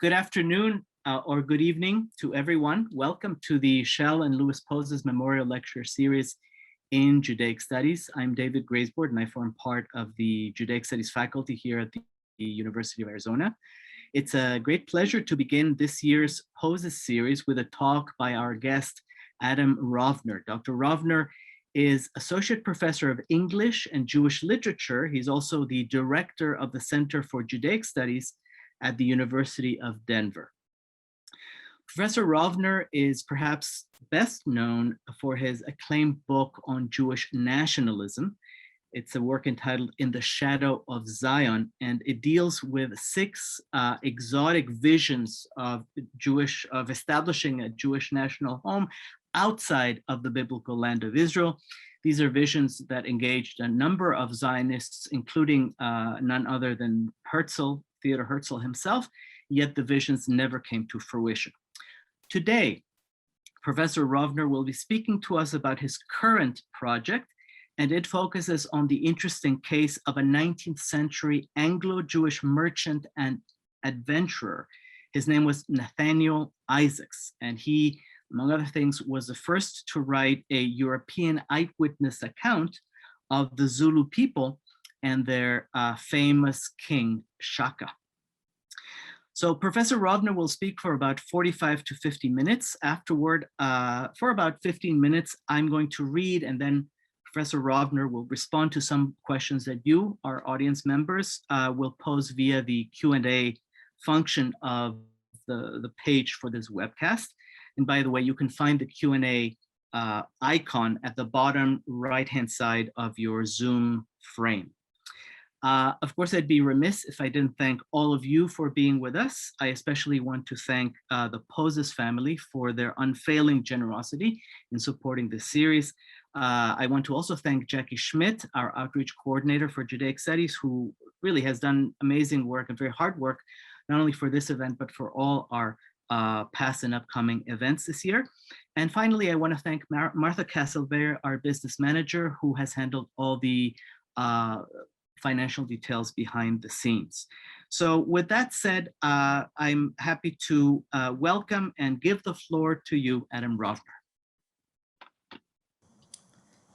Good afternoon or good evening to everyone. Welcome to the Shell and Louis Poses Memorial Lecture Series in Judaic Studies. I'm David Graysboard and I form part of the Judaic Studies faculty here at the University of Arizona. It's a great pleasure to begin this year's Poses series with a talk by our guest, Adam Rovner. Dr. Rovner is Associate Professor of English and Jewish Literature. He's also the Director of the Center for Judaic Studies at the University of Denver. Professor Rovner is perhaps best known for his acclaimed book on Jewish nationalism. It's a work entitled In the Shadow of Zion, and it deals with six exotic visions of establishing a Jewish national home outside of the biblical land of Israel. These are visions that engaged a number of Zionists, including none other than Theodor Herzl himself, yet the visions never came to fruition. Today, Professor Rovner will be speaking to us about his current project, and it focuses on the interesting case of a 19th century Anglo-Jewish merchant and adventurer. His name was Nathaniel Isaacs, and he, among other things, was the first to write a European eyewitness account of the Zulu people and their famous king, Shaka. So Professor Rovner will speak for about 45 to 50 minutes. Afterward, for about 15 minutes, I'm going to read, and then Professor Rovner will respond to some questions that you, our audience members, will pose via the Q&A function of the page for this webcast. And by the way, you can find the Q&A icon at the bottom right-hand side of your Zoom frame. Of course, I'd be remiss if I didn't thank all of you for being with us. I especially want to thank the Poses family for their unfailing generosity in supporting this series. I want to also thank Jackie Schmidt, our outreach coordinator for Judaic Studies, who really has done amazing work and very hard work, not only for this event, but for all our past and upcoming events this year. And finally, I want to thank Martha Castlebear, our business manager, who has handled all the financial details behind the scenes. So with that said, I'm happy to welcome and give the floor to you, Adam Rovner.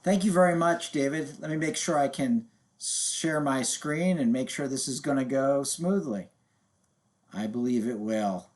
Thank you very much, David. Let me make sure I can share my screen and make sure this is going to go smoothly. I believe it will.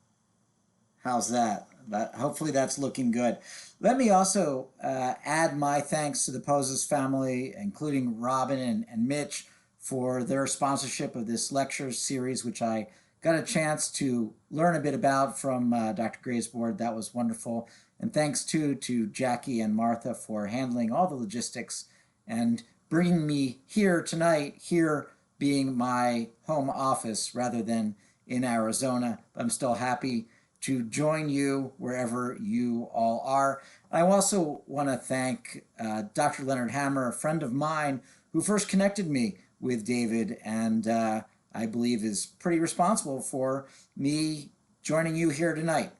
How's that? Hopefully that's looking good. Let me also add my thanks to the Poses family, including Robin and Mitch, for their sponsorship of this lecture series, which I got a chance to learn a bit about from Dr. Graysboard. That was wonderful. And thanks too to Jackie and Martha for handling all the logistics and bringing me here tonight, here being my home office rather than in Arizona. But I'm still happy to join you wherever you all are. I also want to thank Dr. Leonard Hammer, a friend of mine who first connected me with David, and I believe is pretty responsible for me joining you here tonight.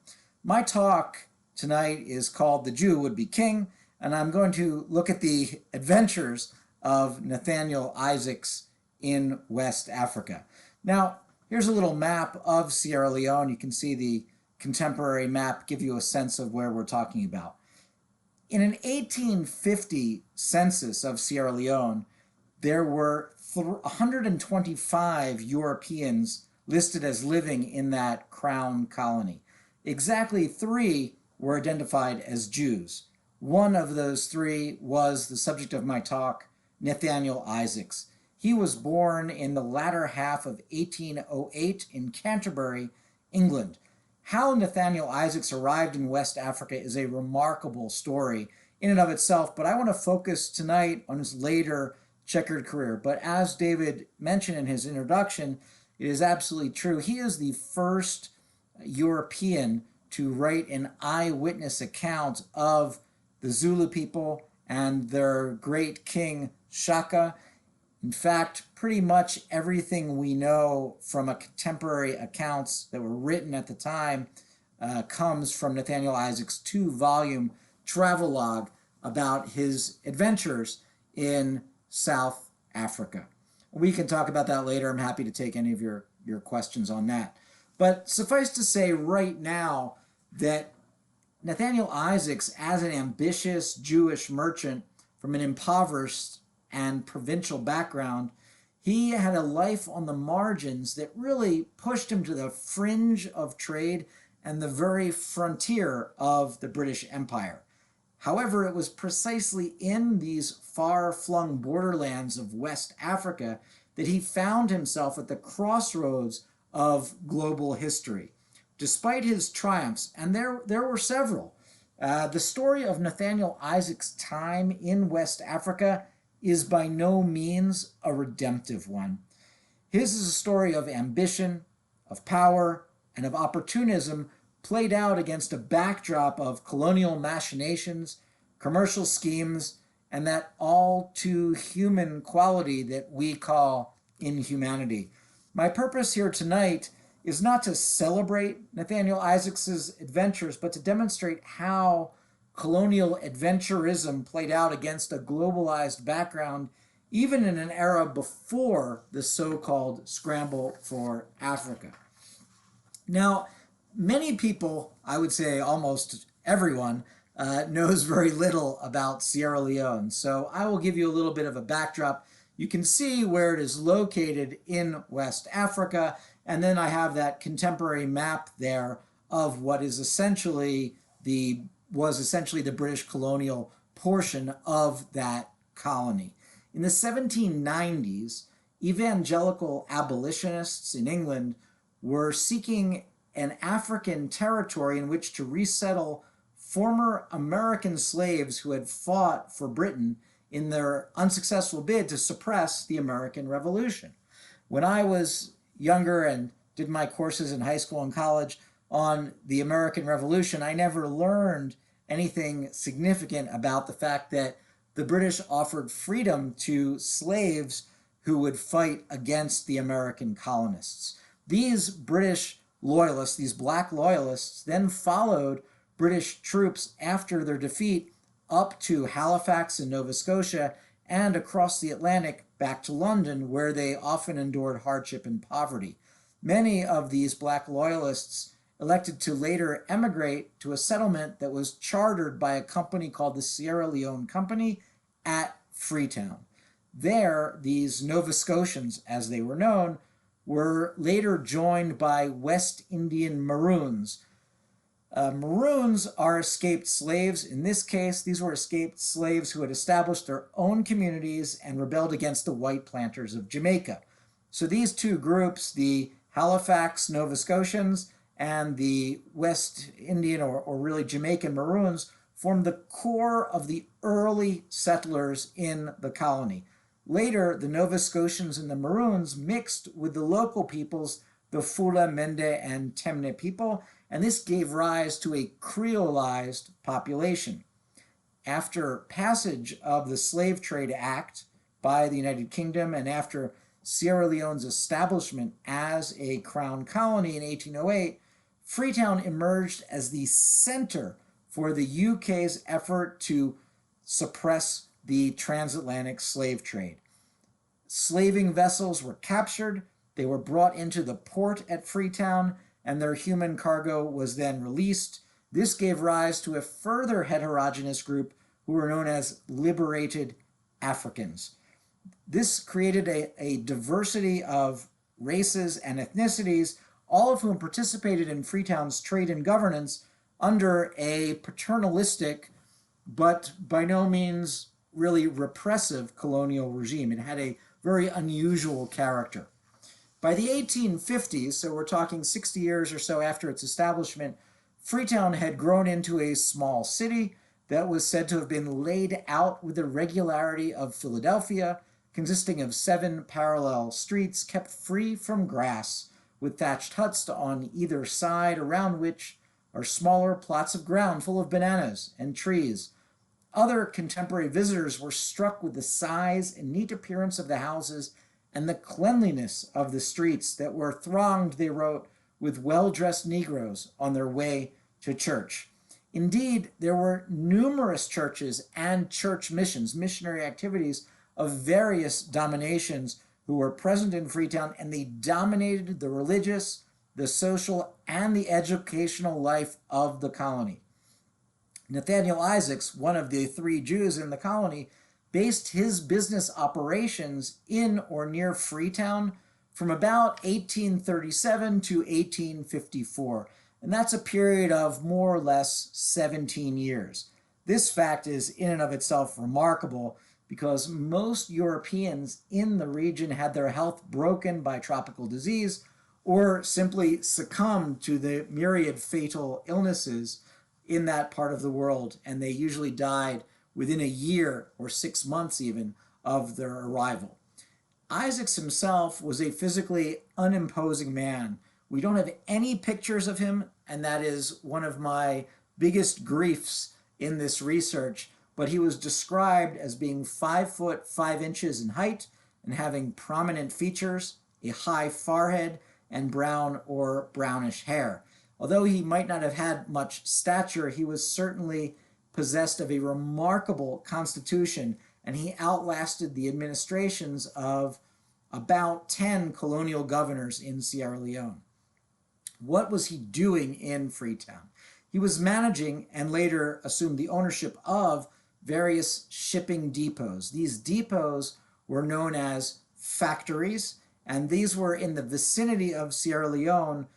My talk tonight is called The Jew Would Be King, and I'm going to look at the adventures of Nathaniel Isaacs in West Africa. Now, here's a little map of Sierra Leone. You can see the contemporary map, give you a sense of where we're talking about. In an 1850 census of Sierra Leone, there were 125 Europeans listed as living in that crown colony. Exactly 3 were identified as Jews. One of those 3 was the subject of my talk, Nathaniel Isaacs. He was born in the latter half of 1808 in Canterbury, England. How Nathaniel Isaacs arrived in West Africa is a remarkable story in and of itself, but I want to focus tonight on his later checkered career. But as David mentioned in his introduction, it is absolutely true. He is the first European to write an eyewitness account of the Zulu people and their great king Shaka. In fact, pretty much everything we know from contemporary accounts that were written at the time comes from Nathaniel Isaacs' 2-volume travelogue about his adventures in South Africa. We can talk about that later. I'm happy to take any of your questions on that. But suffice to say right now that Nathaniel Isaacs, as an ambitious Jewish merchant from an impoverished and provincial background, he had a life on the margins that really pushed him to the fringe of trade and the very frontier of the British Empire. However, it was precisely in these far-flung borderlands of West Africa that he found himself at the crossroads of global history. Despite his triumphs, and there were several, the story of Nathaniel Isaacs' time in West Africa is by no means a redemptive one. His is a story of ambition, of power, and of opportunism played out against a backdrop of colonial machinations, commercial schemes, and that all too human quality that we call inhumanity. My purpose here tonight is not to celebrate Nathaniel Isaacs' adventures, but to demonstrate how colonial adventurism played out against a globalized background, even in an era before the so-called scramble for Africa. Now, many people, I would say almost everyone, knows very little about Sierra Leone. So I will give you a little bit of a backdrop. You can see where it is located in West Africa, and then I have that contemporary map there of what is essentially was essentially the British colonial portion of that colony. In the 1790s, evangelical abolitionists in England were seeking an African territory in which to resettle former American slaves who had fought for Britain in their unsuccessful bid to suppress the American Revolution. When I was younger and did my courses in high school and college on the American Revolution, I never learned anything significant about the fact that the British offered freedom to slaves who would fight against the American colonists. These British loyalists, these black loyalists, then followed British troops after their defeat up to Halifax in Nova Scotia and across the Atlantic back to London, where they often endured hardship and poverty. Many of these black loyalists elected to later emigrate to a settlement that was chartered by a company called the Sierra Leone Company at Freetown. There, these Nova Scotians, as they were known, were later joined by West Indian Maroons. Maroons are escaped slaves. In this case, these were escaped slaves who had established their own communities and rebelled against the white planters of Jamaica. So these two groups, the Halifax Nova Scotians and the West Indian or really Jamaican Maroons, formed the core of the early settlers in the colony. Later, the Nova Scotians and the Maroons mixed with the local peoples, the Fula, Mende, and Temne people, and this gave rise to a creolized population. After passage of the Slave Trade Act by the United Kingdom and after Sierra Leone's establishment as a crown colony in 1808, Freetown emerged as the center for the UK's effort to suppress the transatlantic slave trade. Slaving vessels were captured, they were brought into the port at Freetown, and their human cargo was then released. This gave rise to a further heterogeneous group who were known as liberated Africans. This created a diversity of races and ethnicities, all of whom participated in Freetown's trade and governance under a paternalistic but by no means really repressive colonial regime. It had a very unusual character. By the 1850s, so we're talking 60 years or so after its establishment, Freetown had grown into a small city that was said to have been laid out with the regularity of Philadelphia, consisting of 7 parallel streets kept free from grass, with thatched huts on either side, around which are smaller plots of ground full of bananas and trees. Other contemporary visitors were struck with the size and neat appearance of the houses and the cleanliness of the streets that were thronged, they wrote, with well-dressed Negroes on their way to church. Indeed, there were numerous churches and church missions, missionary activities of various dominations who were present in Freetown, and they dominated the religious the social, and the educational life of the colony. Nathaniel Isaacs, one of the three Jews in the colony, based his business operations in or near Freetown from about 1837 to 1854. And that's a period of more or less 17 years. This fact is in and of itself remarkable because most Europeans in the region had their health broken by tropical disease or simply succumbed to the myriad fatal illnesses in that part of the world, and they usually died within a year or 6 months even of their arrival. Isaacs himself was a physically unimposing man. We don't have any pictures of him, and that is one of my biggest griefs in this research, but he was described as being 5 foot 5 inches in height and having prominent features, a high forehead, and brown or brownish hair. Although he might not have had much stature, he was certainly possessed of a remarkable constitution, and he outlasted the administrations of about 10 colonial governors in Sierra Leone. What was he doing in Freetown? He was managing and later assumed the ownership of various shipping depots. These depots were known as factories, and these were in the vicinity of Sierra Leone,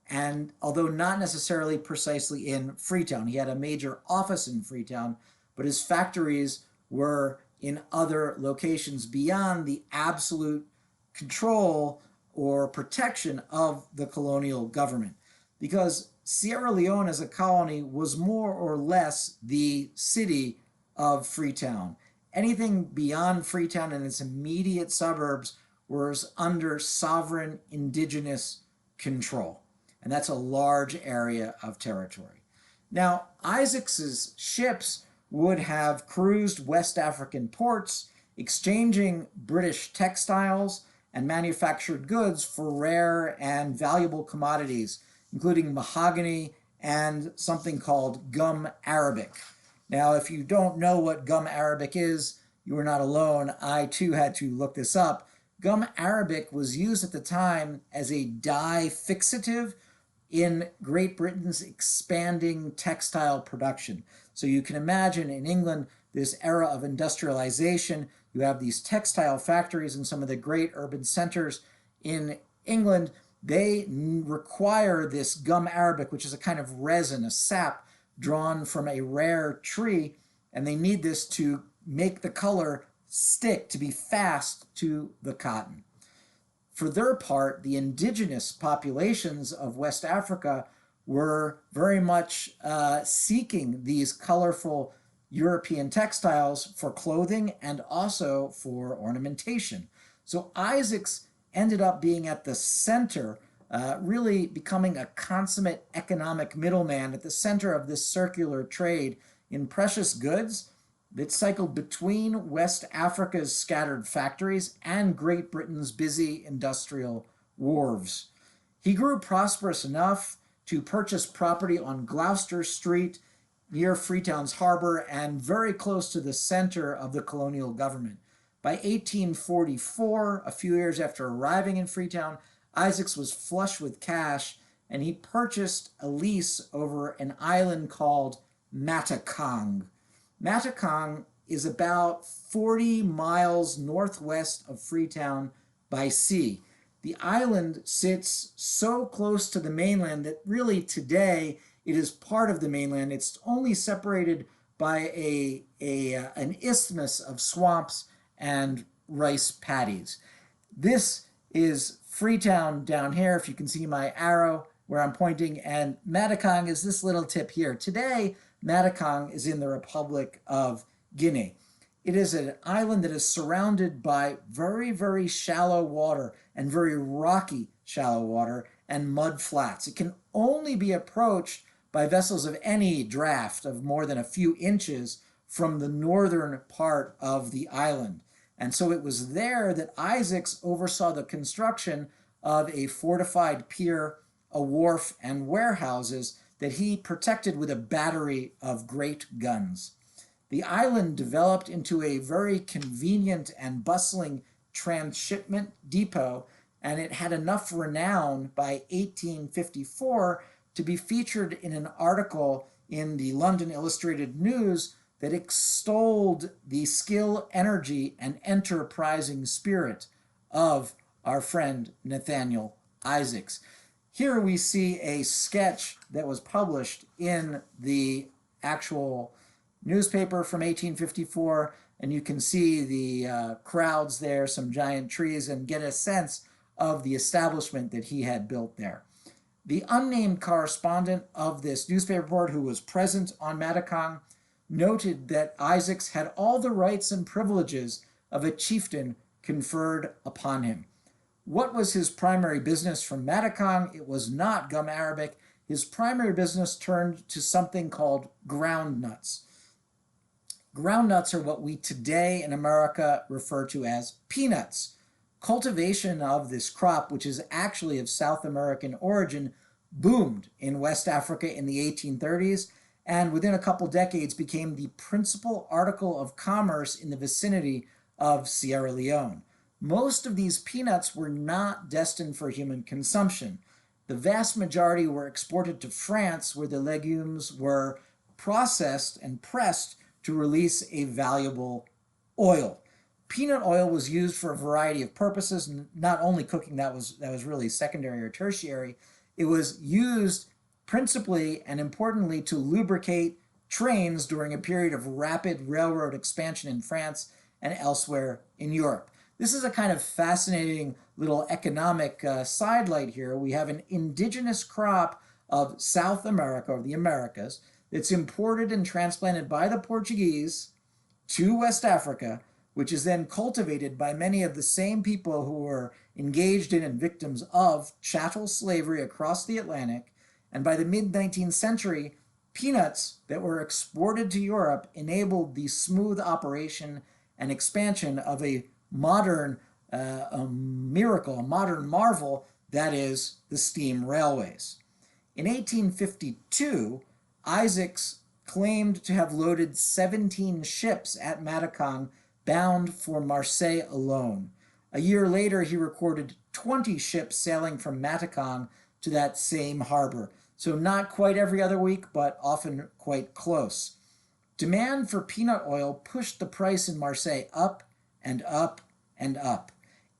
and although not necessarily precisely in Freetown. He had a major office in Freetown, but his factories were in other locations beyond the absolute control or protection of the colonial government. Because Sierra Leone as a colony was more or less the city of Freetown. Anything beyond Freetown and its immediate suburbs was under sovereign indigenous control. And that's a large area of territory. Now, Isaacs's ships would have cruised West African ports, exchanging British textiles and manufactured goods for rare and valuable commodities, including mahogany and something called gum arabic. Now, if you don't know what gum arabic is, you are not alone. I too had to look this up. Gum arabic was used at the time as a dye fixative in Great Britain's expanding textile production. So you can imagine in England, this era of industrialization, you have these textile factories in some of the great urban centers in England. They require this gum arabic, which is a kind of resin, a sap drawn from a rare tree, and they need this to make the color stick, to be fast to the cotton. For their part, the indigenous populations of West Africa were very much seeking these colorful European textiles for clothing and also for ornamentation. So Isaacs ended up being at the center, really becoming a consummate economic middleman at the center of this circular trade in precious goods that cycled between West Africa's scattered factories and Great Britain's busy industrial wharves. He grew prosperous enough to purchase property on Gloucester Street near Freetown's harbor and very close to the center of the colonial government. By 1844, a few years after arriving in Freetown, Isaacs was flush with cash, and he purchased a lease over an island called Matakong. Matakong is about 40 miles northwest of Freetown by sea. The island sits so close to the mainland that really today it is part of the mainland. It's only separated by an isthmus of swamps and rice paddies. This is Freetown down here, if you can see my arrow where I'm pointing, and Matakong is this little tip here. Today, Matakong is in the Republic of Guinea. It is an island that is surrounded by very, very shallow water and very rocky shallow water and mud flats. It can only be approached by vessels of any draft of more than a few inches from the northern part of the island. And so it was there that Isaacs oversaw the construction of a fortified pier, a wharf, and warehouses that he protected with a battery of great guns. The island developed into a very convenient and bustling transshipment depot, and it had enough renown by 1854 to be featured in an article in the London Illustrated News that extolled the skill, energy, and enterprising spirit of our friend Nathaniel Isaacs. Here we see a sketch that was published in the actual newspaper from 1854, and you can see the crowds there, some giant trees, and get a sense of the establishment that he had built there. The unnamed correspondent of this newspaper report, who was present on Matakong, noted that Isaacs had all the rights and privileges of a chieftain conferred upon him. What was his primary business from Matakong? It was not gum arabic. His primary business turned to something called ground nuts. Ground nuts are what we today in America refer to as peanuts. Cultivation of this crop, which is actually of South American origin, boomed in West Africa in the 1830s, and within a couple decades became the principal article of commerce in the vicinity of Sierra Leone. Most of these peanuts were not destined for human consumption. The vast majority were exported to France, where the legumes were processed and pressed to release a valuable oil. Peanut oil was used for a variety of purposes, not only cooking, that was really secondary or tertiary. It was used principally and importantly to lubricate trains during a period of rapid railroad expansion in France and elsewhere in Europe. This is a kind of fascinating little economic sidelight here. We have an indigenous crop of South America, or the Americas, that's imported and transplanted by the Portuguese to West Africa, which is then cultivated by many of the same people who were engaged in and victims of chattel slavery across the Atlantic. And by the mid-19th century, peanuts that were exported to Europe enabled the smooth operation and expansion of a modern miracle, a modern marvel, that is the steam railways. In 1852, Isaacs claimed to have loaded 17 ships at Matakong bound for Marseille alone. A year later, he recorded 20 ships sailing from Matakong to that same harbor. So not quite every other week, but often quite close. Demand for peanut oil pushed the price in Marseille up and up and up.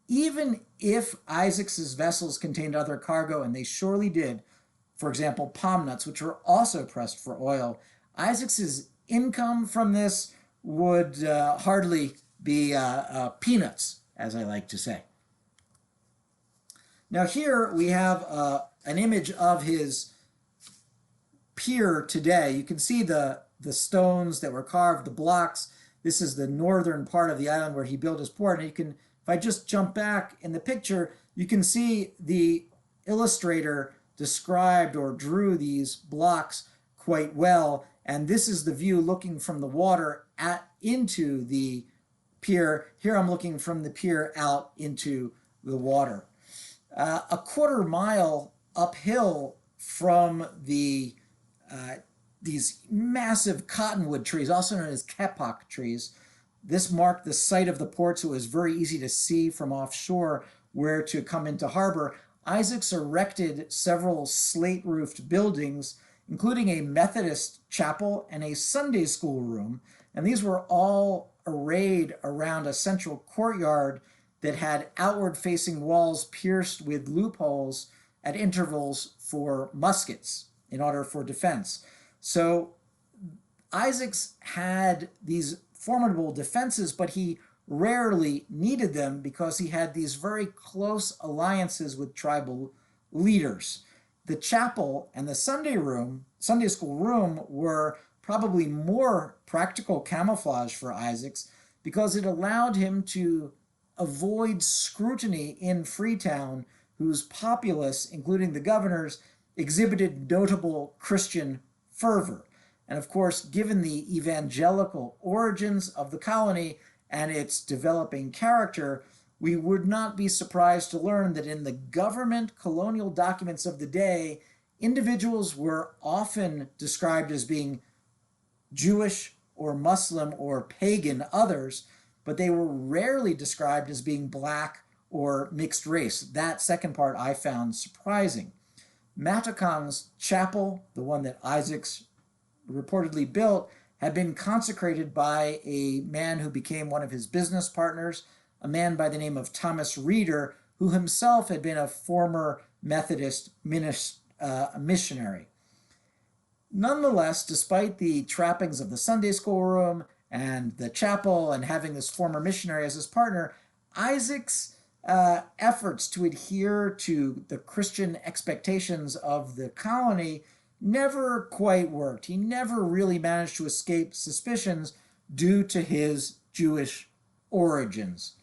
Even if Isaacs's vessels contained other cargo, and they surely did, for example, palm nuts, which were also pressed for oil, Isaacs's income from this would hardly be peanuts, as I like to say. Now here we have an image of his pier today. You can see the stones that were carved, the blocks. This is the northern part of the island where he built his port. And you can, if I just jump back in the picture, you can see the illustrator described or drew these blocks quite well. And this is the view looking from the water into the pier. Here I'm looking from the pier out into the water. A quarter mile uphill from the these massive cottonwood trees, also known as kapok trees. This marked the site of the port, so it was very easy to see from offshore where to come into harbor. Isaacs erected several slate-roofed buildings, including a Methodist chapel and a Sunday school room, and these were all arrayed around a central courtyard that had outward-facing walls pierced with loopholes at intervals for muskets in order for defense. So Isaacs had these formidable defenses, but he rarely needed them because he had these very close alliances with tribal leaders. The chapel and the Sunday school room were probably more practical camouflage for Isaacs because it allowed him to avoid scrutiny in Freetown, whose populace, including the governors, exhibited notable Christian fervor. And of course, given the evangelical origins of the colony and its developing character, we would not be surprised to learn that in the government colonial documents of the day, individuals were often described as being Jewish or Muslim or pagan others, but they were rarely described as being black or mixed race. That second part I found surprising. Matakong's chapel, the one that Isaacs reportedly built, had been consecrated by a man who became one of his business partners, a man by the name of Thomas Reeder, who himself had been a former Methodist missionary. Nonetheless, despite the trappings of the Sunday school room and the chapel and having this former missionary as his partner, Isaac's efforts to adhere to the Christian expectations of the colony never quite worked. He never really managed to escape suspicions due to his Jewish origins.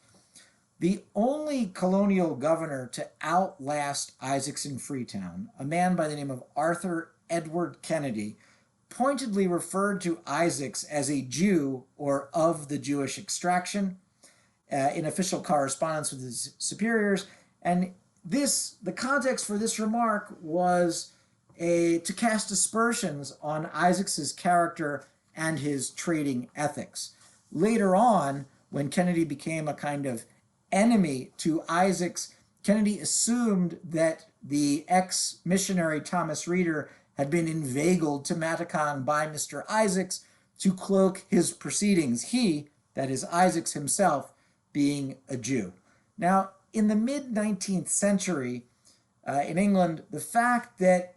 The only colonial governor to outlast Isaacs in Freetown, a man by the name of Arthur Edward Kennedy, pointedly referred to Isaacs as a Jew or of the Jewish extraction in official correspondence with his superiors. And the context for this remark was to cast aspersions on Isaacs's character and his trading ethics. Later on, when Kennedy became a kind of enemy to Isaacs, Kennedy assumed that the ex-missionary Thomas Reeder had been inveigled to Matakong by Mr. Isaacs to cloak his proceedings, he, that is Isaacs himself, being a Jew. Now, in the mid-19th century in England, the fact that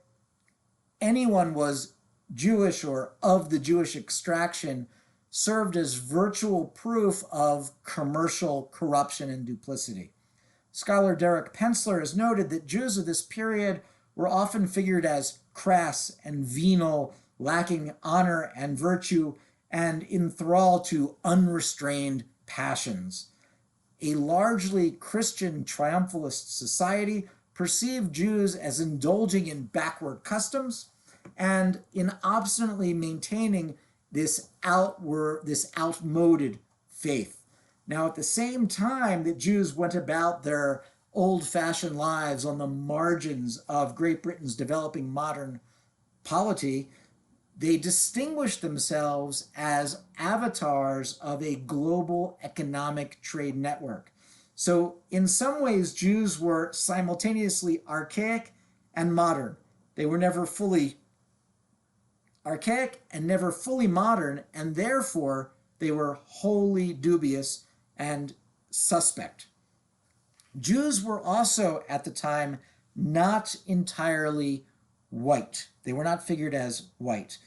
anyone was Jewish or of the Jewish extraction served as virtual proof of commercial corruption and duplicity. Scholar Derek Pensler has noted that Jews of this period were often figured as crass and venal, lacking honor and virtue, and in thrall to unrestrained passions. A largely Christian triumphalist society perceived Jews as indulging in backward customs and in obstinately maintaining this outmoded faith. Now, at the same time that Jews went about their old-fashioned lives on the margins of Great Britain's developing modern polity, they distinguished themselves as avatars of a global economic trade network. So in some ways, Jews were simultaneously archaic and modern. They were never fully archaic and never fully modern, and therefore they were wholly dubious and suspect. Jews were also, at the time, not entirely white. They were not figured as white.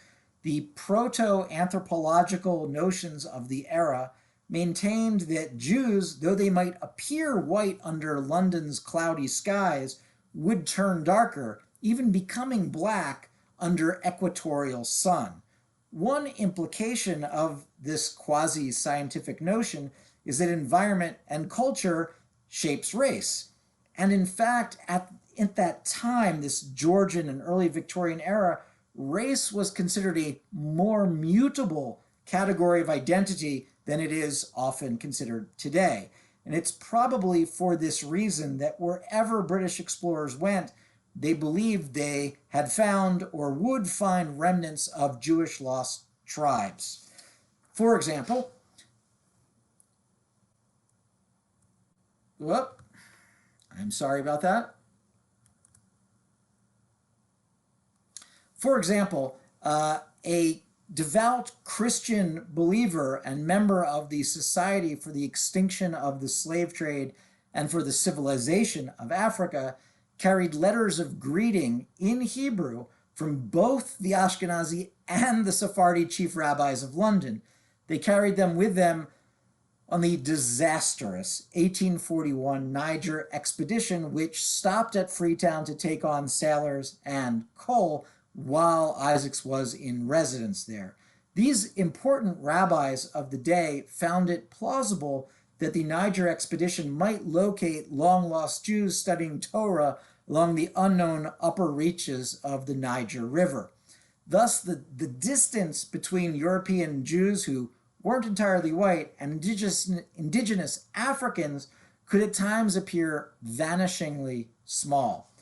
The proto-anthropological notions of the era maintained that Jews, though they might appear white under London's cloudy skies, would turn darker, even becoming black under equatorial sun. One implication of this quasi-scientific notion is that environment and culture shapes race. And in fact, at that time, this Georgian and early Victorian era, race was considered a more mutable category of identity than it is often considered today. And it's probably for this reason that wherever British explorers went, they believed they had found or would find remnants of Jewish lost tribes. For example, I'm sorry about that. For example, a devout Christian believer and member of the Society for the Extinction of the Slave Trade and for the Civilization of Africa carried letters of greeting in Hebrew from both the Ashkenazi and the Sephardi chief rabbis of London. They carried them with them on the disastrous 1841 Niger expedition, which stopped at Freetown to take on sailors and coal while Isaacs was in residence there. These important rabbis of the day found it plausible that the Niger expedition might locate long-lost Jews studying Torah along the unknown upper reaches of the Niger River. Thus, the distance between European Jews who weren't entirely white and indigenous Africans could at times appear vanishingly small.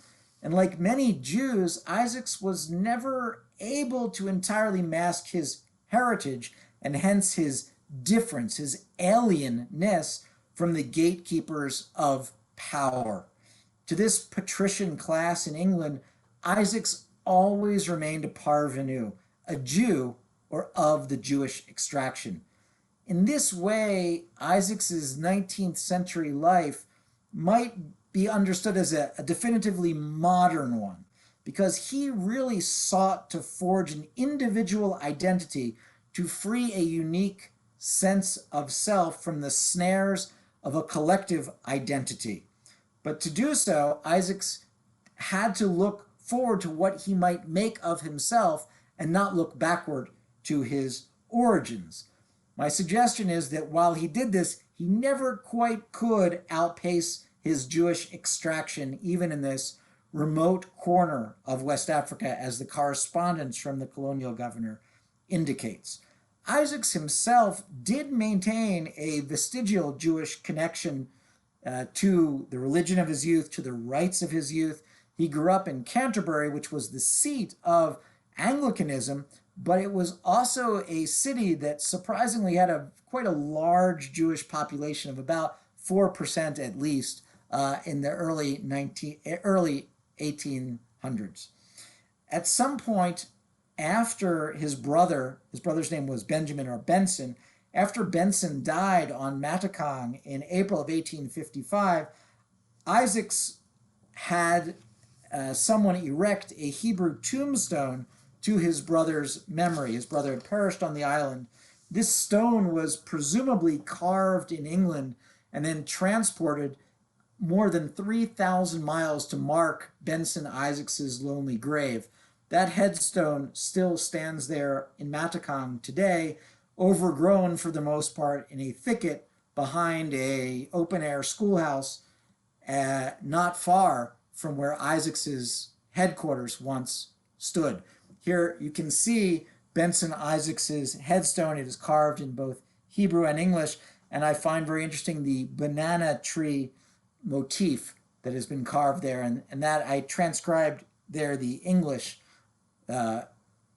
And like many Jews, Isaacs was never able to entirely mask his heritage and hence his difference, his alienness from the gatekeepers of power. To this patrician class in England, Isaacs always remained a parvenu, a Jew or of the Jewish extraction. In this way, Isaacs's 19th century life might be understood as a definitively modern one, because he really sought to forge an individual identity to free a unique sense of self from the snares of a collective identity. But to do so, Isaacs had to look forward to what he might make of himself and not look backward to his origins. My suggestion is that while he did this, he never quite could outpace his Jewish extraction, even in this remote corner of West Africa, as the correspondence from the colonial governor indicates. Isaacs himself did maintain a vestigial Jewish connection to the religion of his youth, to the rites of his youth. He grew up in Canterbury, which was the seat of Anglicanism, but it was also a city that surprisingly had quite a large Jewish population of about 4% at least in the early 1800s. At some point after his brother's name was Benjamin or Benson, after Benson died on Matakong in April of 1855, Isaacs had someone erect a Hebrew tombstone to his brother's memory. His brother had perished on the island. This stone was presumably carved in England and then transported more than 3,000 miles to mark Benson Isaacs's lonely grave. That headstone still stands there in Matakong today, overgrown for the most part in a thicket behind a open-air schoolhouse not far from where Isaacs's headquarters once stood. Here you can see Benson Isaacs's headstone. It is carved in both Hebrew and English, and I find very interesting the banana tree motif that has been carved there, and that I transcribed there the English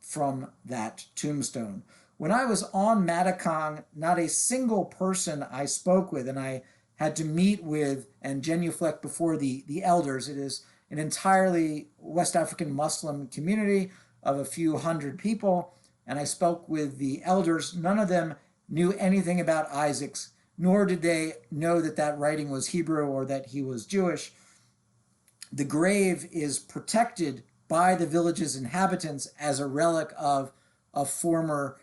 from that tombstone. When I was on Matakong, not a single person I spoke with, and I had to meet with and genuflect before the elders. It is an entirely West African Muslim community of a few hundred people, and I spoke with the elders. None of them knew anything about Isaacs, nor did they know that that writing was Hebrew or that he was Jewish. The grave is protected by the village's inhabitants as a relic of a former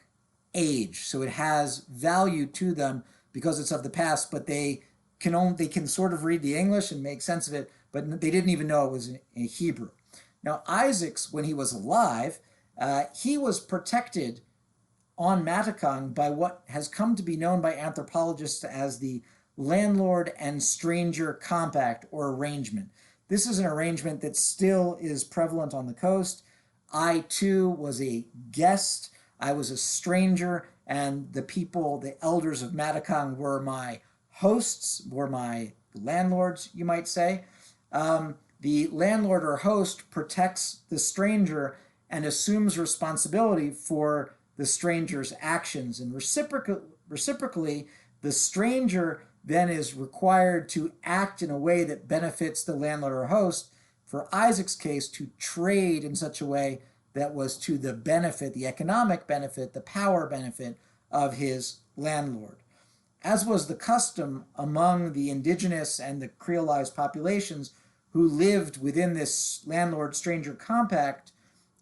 age, so it has value to them because it's of the past, but they can sort of read the English and make sense of it, but they didn't even know it was in Hebrew. Now, Isaacs, when he was alive, he was protected on Matakong by what has come to be known by anthropologists as the Landlord-stranger compact or arrangement. This is an arrangement that still is prevalent on the coast. I, too, was a guest. I was a stranger, and the people, the elders of Matakong, were my hosts, were my landlords, you might say. The landlord or host protects the stranger and assumes responsibility for the stranger's actions. And reciprocally, the stranger then is required to act in a way that benefits the landlord or host. For Isaac's case, to trade in such a way that was to the benefit, the economic benefit, the power benefit of his landlord. As was the custom among the indigenous and the creolized populations who lived within this landlord-stranger compact,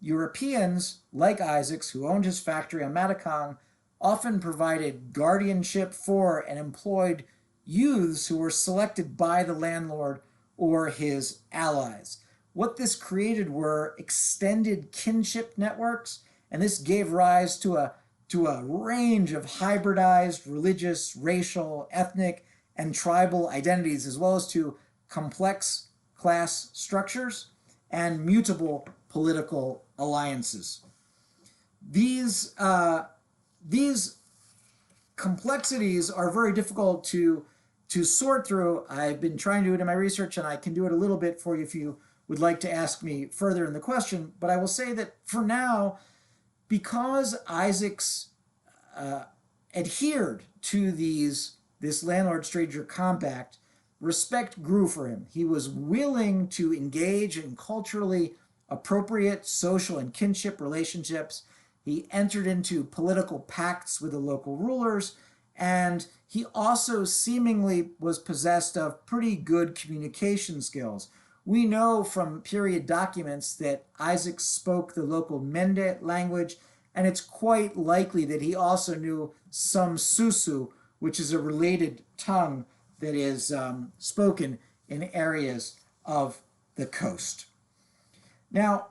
Europeans, like Isaacs, who owned his factory on Matakong, often provided guardianship for and employed youths who were selected by the landlord or his allies. What this created were extended kinship networks, and this gave rise to a range of hybridized religious, racial, ethnic, and tribal identities, as well as to complex class structures and mutable political alliances. These complexities are very difficult to sort through. I've been trying to do it in my research, and I can do it a little bit for you if you would like to ask me further in the question. But I will say that for now, because Isaacs adhered to this landlord-stranger compact, respect grew for him. He was willing to engage in culturally appropriate social and kinship relationships. He entered into political pacts with the local rulers, and he also seemingly was possessed of pretty good communication skills. We know from period documents that Isaacs spoke the local Mende language, and it's quite likely that he also knew some Susu, which is a related tongue that is spoken in areas of the coast. Now,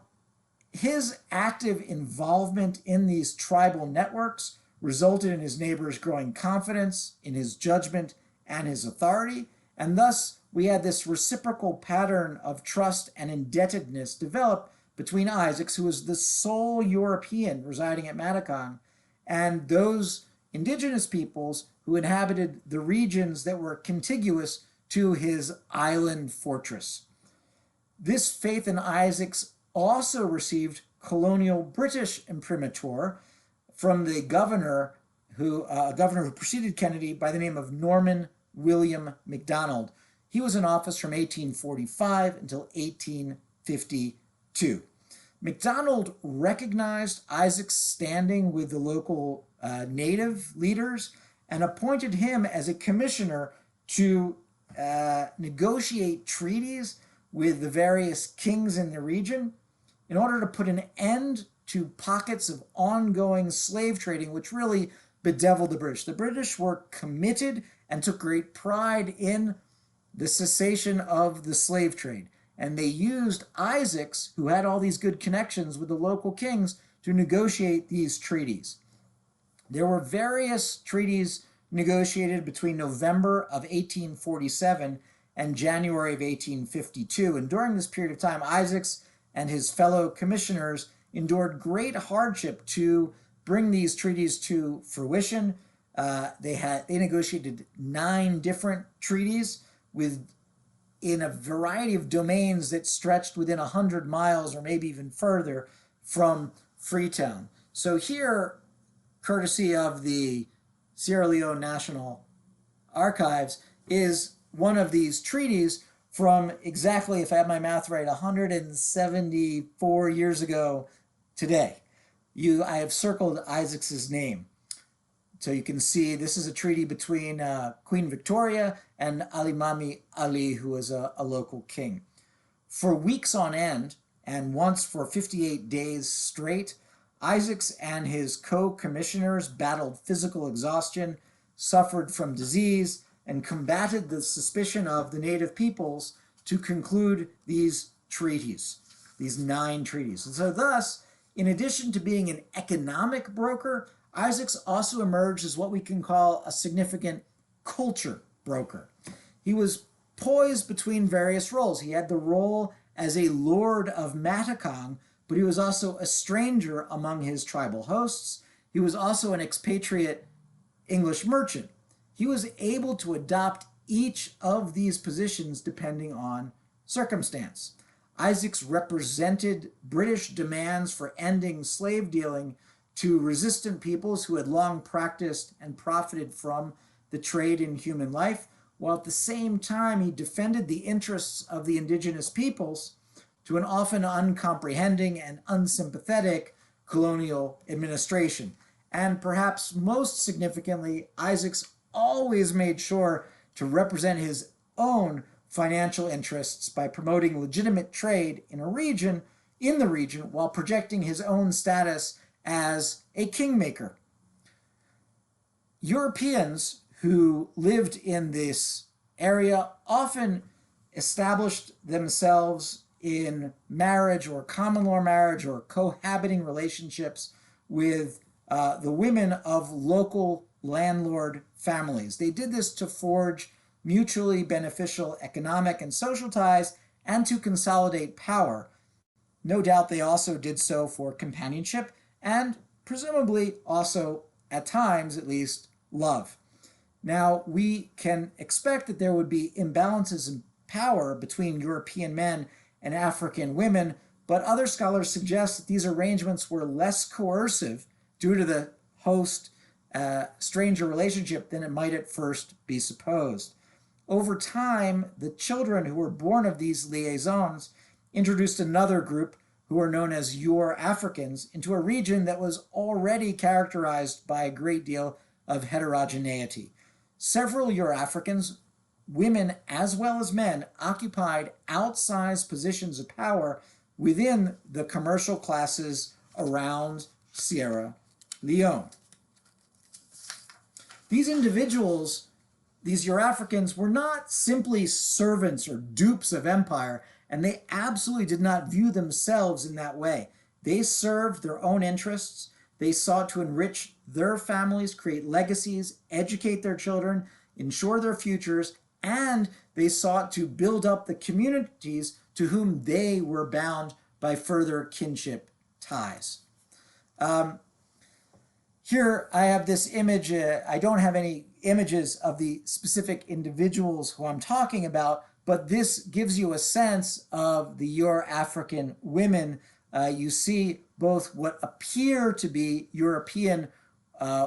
his active involvement in these tribal networks resulted in his neighbors' growing confidence in his judgment and his authority, and thus we had this reciprocal pattern of trust and indebtedness develop between Isaacs, who was the sole European residing at Matakong, and those indigenous peoples who inhabited the regions that were contiguous to his island fortress. This faith in Isaacs also received colonial British imprimatur from the governor who preceded Kennedy by the name of Norman William MacDonald. He was in office from 1845 until 1852. MacDonald recognized Isaac's standing with the local native leaders and appointed him as a commissioner to negotiate treaties with the various kings in the region in order to put an end to pockets of ongoing slave trading, which really bedeviled the British. The British were committed and took great pride in the cessation of the slave trade. And they used Isaacs, who had all these good connections with the local kings, to negotiate these treaties. There were various treaties negotiated between November of 1847 and January of 1852. And during this period of time, Isaacs and his fellow commissioners endured great hardship to bring these treaties to fruition. They negotiated 9 different treaties in a variety of domains that stretched within 100 miles or maybe even further from Freetown. So here, courtesy of the Sierra Leone National Archives, is one of these treaties from exactly, if I have my math right, 174 years ago today. I have circled Isaacs's name. So you can see this is a treaty between Queen Victoria and Alimami Ali, who was a local king. For weeks on end, and once for 58 days straight, Isaacs and his co-commissioners battled physical exhaustion, suffered from disease, and combated the suspicion of the native peoples to conclude these treaties, these 9 treaties. And so thus, in addition to being an economic broker, Isaacs also emerged as what we can call a significant culture broker. He was poised between various roles. He had the role as a lord of Matakong, but he was also a stranger among his tribal hosts. He was also an expatriate English merchant. He was able to adopt each of these positions depending on circumstance. Isaacs represented British demands for ending slave dealing to resistant peoples who had long practiced and profited from the trade in human life, while at the same time he defended the interests of the indigenous peoples to an often uncomprehending and unsympathetic colonial administration. And perhaps most significantly, Isaacs always made sure to represent his own financial interests by promoting legitimate trade in the region while projecting his own status as a kingmaker. Europeans who lived in this area often established themselves in marriage or common law marriage or cohabiting relationships with the women of local landlord families. They did this to forge mutually beneficial economic and social ties and to consolidate power. No doubt they also did so for companionship and presumably also, at times at least, love. Now, we can expect that there would be imbalances in power between European men and African women, but other scholars suggest that these arrangements were less coercive due to the host-stranger relationship than it might at first be supposed. Over time, the children who were born of these liaisons introduced another group who are known as Ur-Africans into a region that was already characterized by a great deal of heterogeneity. Several Ur-Africans, women as well as men, occupied outsized positions of power within the commercial classes around Sierra Leone. These individuals, these Ur-Africans, were not simply servants or dupes of empire, and they absolutely did not view themselves in that way. They served their own interests. They sought to enrich their families, create legacies, educate their children, ensure their futures, and they sought to build up the communities to whom they were bound by further kinship ties. Here I have this image. I don't have any images of the specific individuals who I'm talking about, but this gives you a sense of the Ur-African women. You see both what appear to be European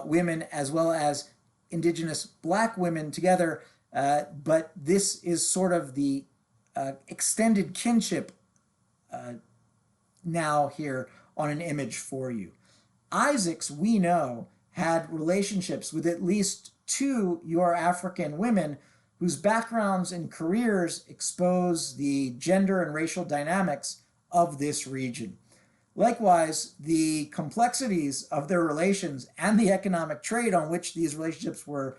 women as well as indigenous black women together, but this is sort of the extended kinship now here on an image for you. Isaacs, we know, had relationships with at least two Ur-African women whose backgrounds and careers expose the gender and racial dynamics of this region. Likewise, the complexities of their relations and the economic trade on which these relationships were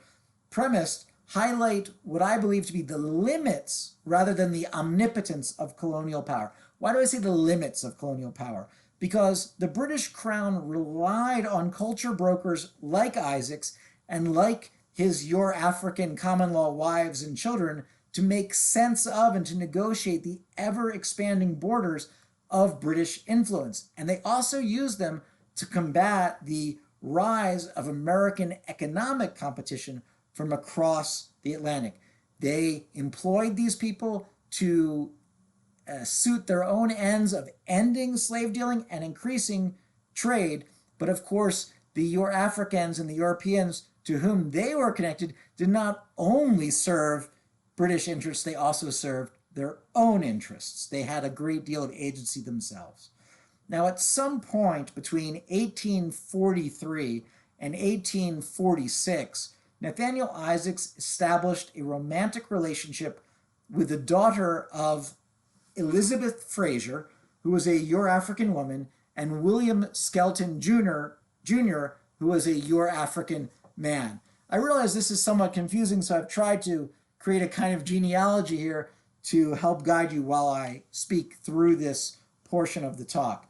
premised highlight what I believe to be the limits rather than the omnipotence of colonial power. Why do I say the limits of colonial power? Because the British Crown relied on culture brokers like Isaacs and like his Ur-African common law wives and children to make sense of and to negotiate the ever-expanding borders of British influence. And they also used them to combat the rise of American economic competition from across the Atlantic. They employed these people to suit their own ends of ending slave dealing and increasing trade. But of course, the Ur-Africans and the Europeans to whom they were connected did not only serve British interests, they also served their own interests. They had a great deal of agency themselves. Now, at some point between 1843 and 1846, Nathaniel Isaacs established a romantic relationship with the daughter of Elizabeth Fraser, who was a Ur-African woman, and William Skelton Jr., who was a Ur-African man. I realize this is somewhat confusing, so I've tried to create a kind of genealogy here to help guide you while I speak through this portion of the talk.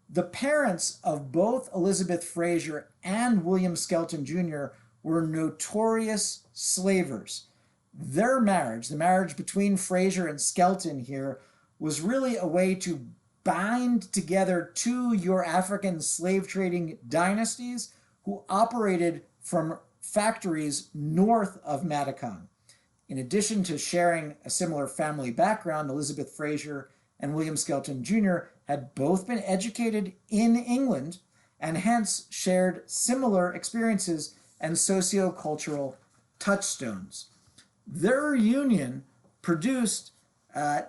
The parents of both Elizabeth Fraser and William Skelton Jr. were notorious slavers. Their marriage, the marriage between Fraser and Skelton here, was really a way to bind together two Ur-African slave trading dynasties who operated from factories north of Matakong. In addition to sharing a similar family background, Elizabeth Fraser and William Skelton Jr. had both been educated in England and hence shared similar experiences and socio-cultural touchstones. Their union produced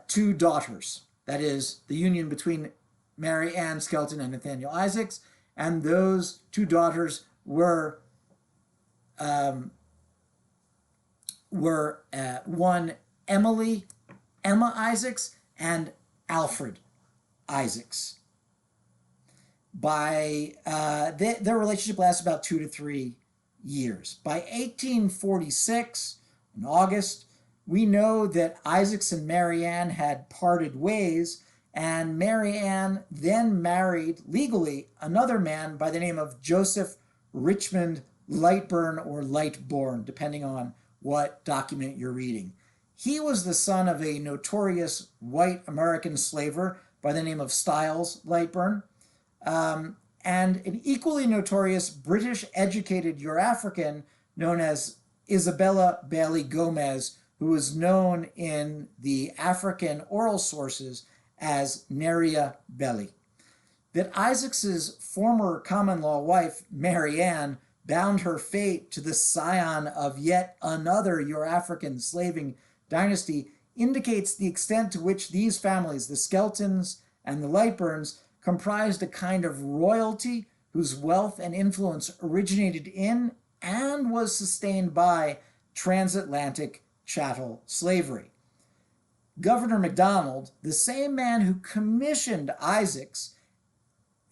two daughters. That is, the union between Mary Ann Skelton and Nathaniel Isaacs, and those two daughters were one Emma Isaacs and Alfred Isaacs. Their relationship lasted about 2 to 3 years. By 1846, in August, we know that Isaacs and Mary Ann had parted ways, and Mary Ann then married legally another man by the name of Joseph Richmond Lightburn or Lightborn, depending on what document you're reading. He was the son of a notorious white American slaver by the name of Styles Lightburn, and an equally notorious British educated Ur-African known as Isabella Bailey Gomez, who was known in the African oral sources as Neria Belly. That Isaacs's former common law wife, Mary Ann, bound her fate to the scion of yet another Eurafrican slaving dynasty indicates the extent to which these families, the Skeltons and the Lightburns, comprised a kind of royalty whose wealth and influence originated in and was sustained by transatlantic chattel slavery. Governor MacDonald, the same man who commissioned Isaacs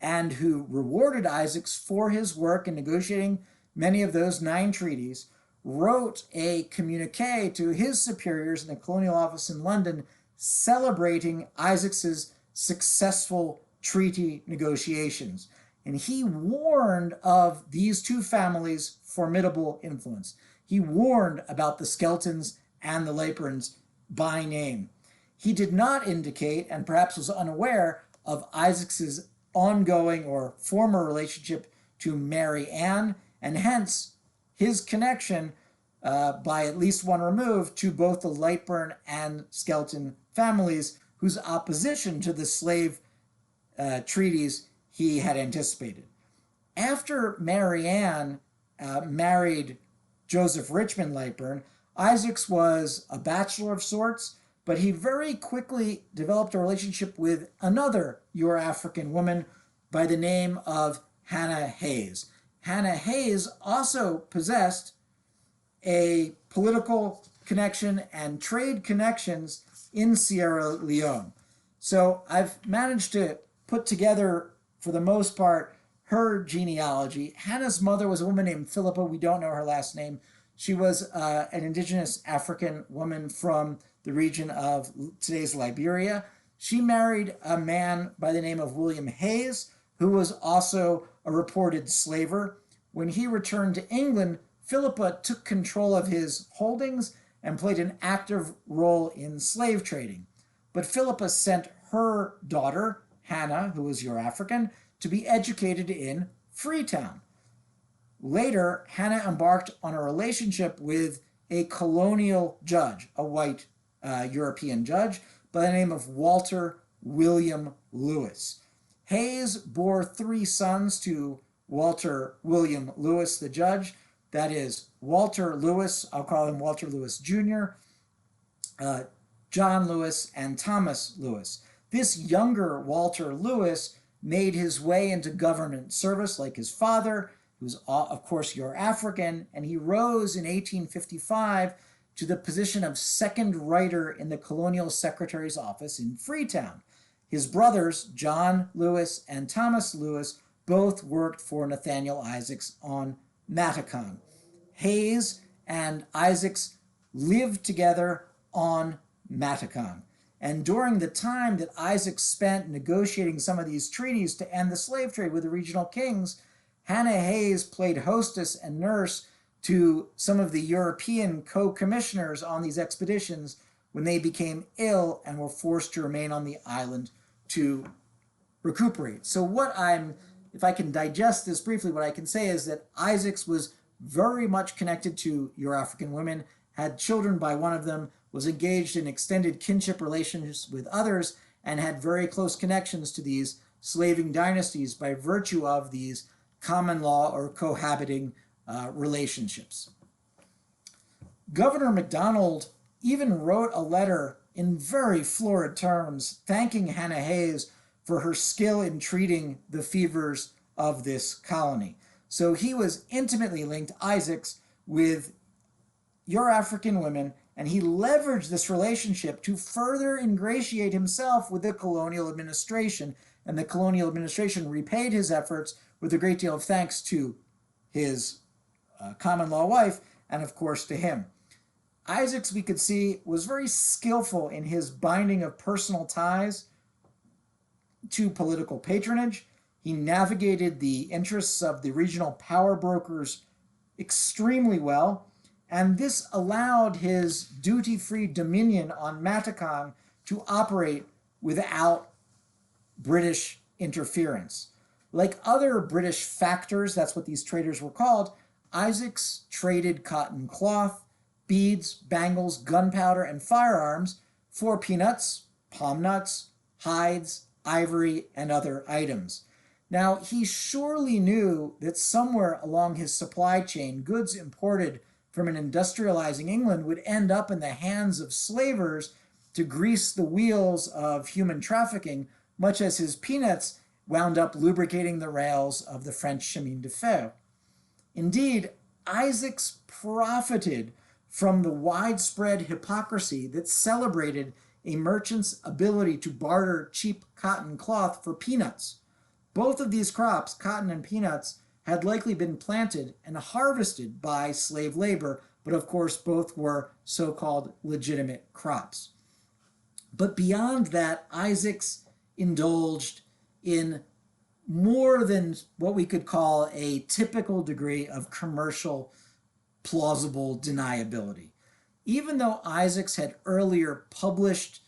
and who rewarded Isaacs for his work in negotiating many of those 9 treaties, wrote a communique to his superiors in the Colonial Office in London celebrating Isaacs's successful treaty negotiations. And he warned of these 2 families' formidable influence. He warned about the Skeltons and the Lightburns by name. He did not indicate, and perhaps was unaware, of Isaacs's ongoing or former relationship to Mary Ann, and hence his connection by at least one remove to both the Lightburn and Skelton families, whose opposition to the slave treaties he had anticipated. After Mary Ann married Joseph Richmond Lightburn, Isaacs was a bachelor of sorts, but he very quickly developed a relationship with another Eurafrican woman by the name of Hannah Hayes. Hannah Hayes also possessed a political connection and trade connections in Sierra Leone. So I've managed to put together, for the most part, her genealogy. Hannah's mother was a woman named Philippa. We don't know her last name. She was an indigenous African woman from the region of today's Liberia. She married a man by the name of William Hayes, who was also a reported slaver. When he returned to England, Philippa took control of his holdings and played an active role in slave trading. But Philippa sent her daughter, Hannah, who was Eurafrican, to be educated in Freetown. Later, Hannah embarked on a relationship with a colonial judge, a white European judge, by the name of Walter William Lewis. Hayes bore 3 sons to Walter William Lewis, the judge. That is Walter Lewis, I'll call him Walter Lewis Jr., John Lewis, and Thomas Lewis. This younger Walter Lewis made his way into government service like his father, who was, of course, Eurafrican, and he rose in 1855 to the position of second writer in the Colonial Secretary's office in Freetown. His brothers, John Lewis and Thomas Lewis, both worked for Nathaniel Isaacs on Matakong. Hayes and Isaacs lived together on Matakong. And during the time that Isaacs spent negotiating some of these treaties to end the slave trade with the regional kings, Hannah Hayes played hostess and nurse to some of the European co-commissioners on these expeditions when they became ill and were forced to remain on the island to recuperate. So if I can digest this briefly, what I can say is that Isaacs was very much connected to Eurafrican women, had children by one of them, was engaged in extended kinship relations with others, and had very close connections to these slaving dynasties by virtue of these common law or cohabiting relationships. Governor MacDonald even wrote a letter in very florid terms thanking Hannah Hayes for her skill in treating the fevers of this colony. So he was intimately linked, Isaacs, with Eurafrican women, and he leveraged this relationship to further ingratiate himself with the colonial administration, and the colonial administration repaid his efforts with a great deal of thanks to his common law wife, and of course to him. Isaacs, we could see, was very skillful in his binding of personal ties to political patronage. He navigated the interests of the regional power brokers extremely well, and this allowed his duty-free dominion on Matakong to operate without British interference. Like other British factors, that's what these traders were called, Isaacs traded cotton cloth, beads, bangles, gunpowder, and firearms for peanuts, palm nuts, hides, ivory, and other items. Now, he surely knew that somewhere along his supply chain, goods imported from an industrializing England would end up in the hands of slavers to grease the wheels of human trafficking, much as his peanuts wound up lubricating the rails of the French chemin de fer. Indeed, Isaacs profited from the widespread hypocrisy that celebrated a merchant's ability to barter cheap cotton cloth for peanuts. Both of these crops, cotton and peanuts, had likely been planted and harvested by slave labor, but of course both were so-called legitimate crops. But beyond that, Isaacs indulged in more than what we could call a typical degree of commercial plausible deniability. Even though Isaacs had earlier published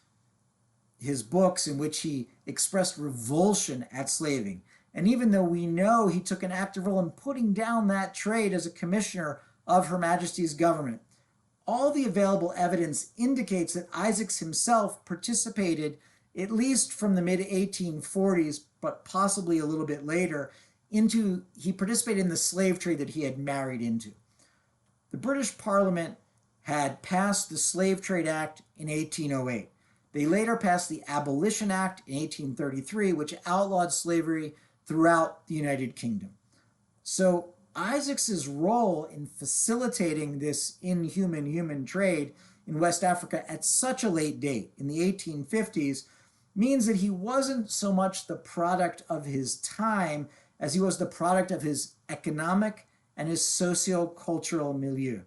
his books in which he expressed revulsion at slaving, and even though we know he took an active role in putting down that trade as a commissioner of Her Majesty's government, all the available evidence indicates that Isaacs himself participated, at least from the mid-1840s, but possibly a little bit later, he participated in the slave trade that he had married into. The British Parliament had passed the Slave Trade Act in 1808. They later passed the Abolition Act in 1833, which outlawed slavery throughout the United Kingdom. So Isaacs's role in facilitating this inhuman human trade in West Africa at such a late date, in the 1850s, means that he wasn't so much the product of his time as he was the product of his economic and his socio-cultural milieu.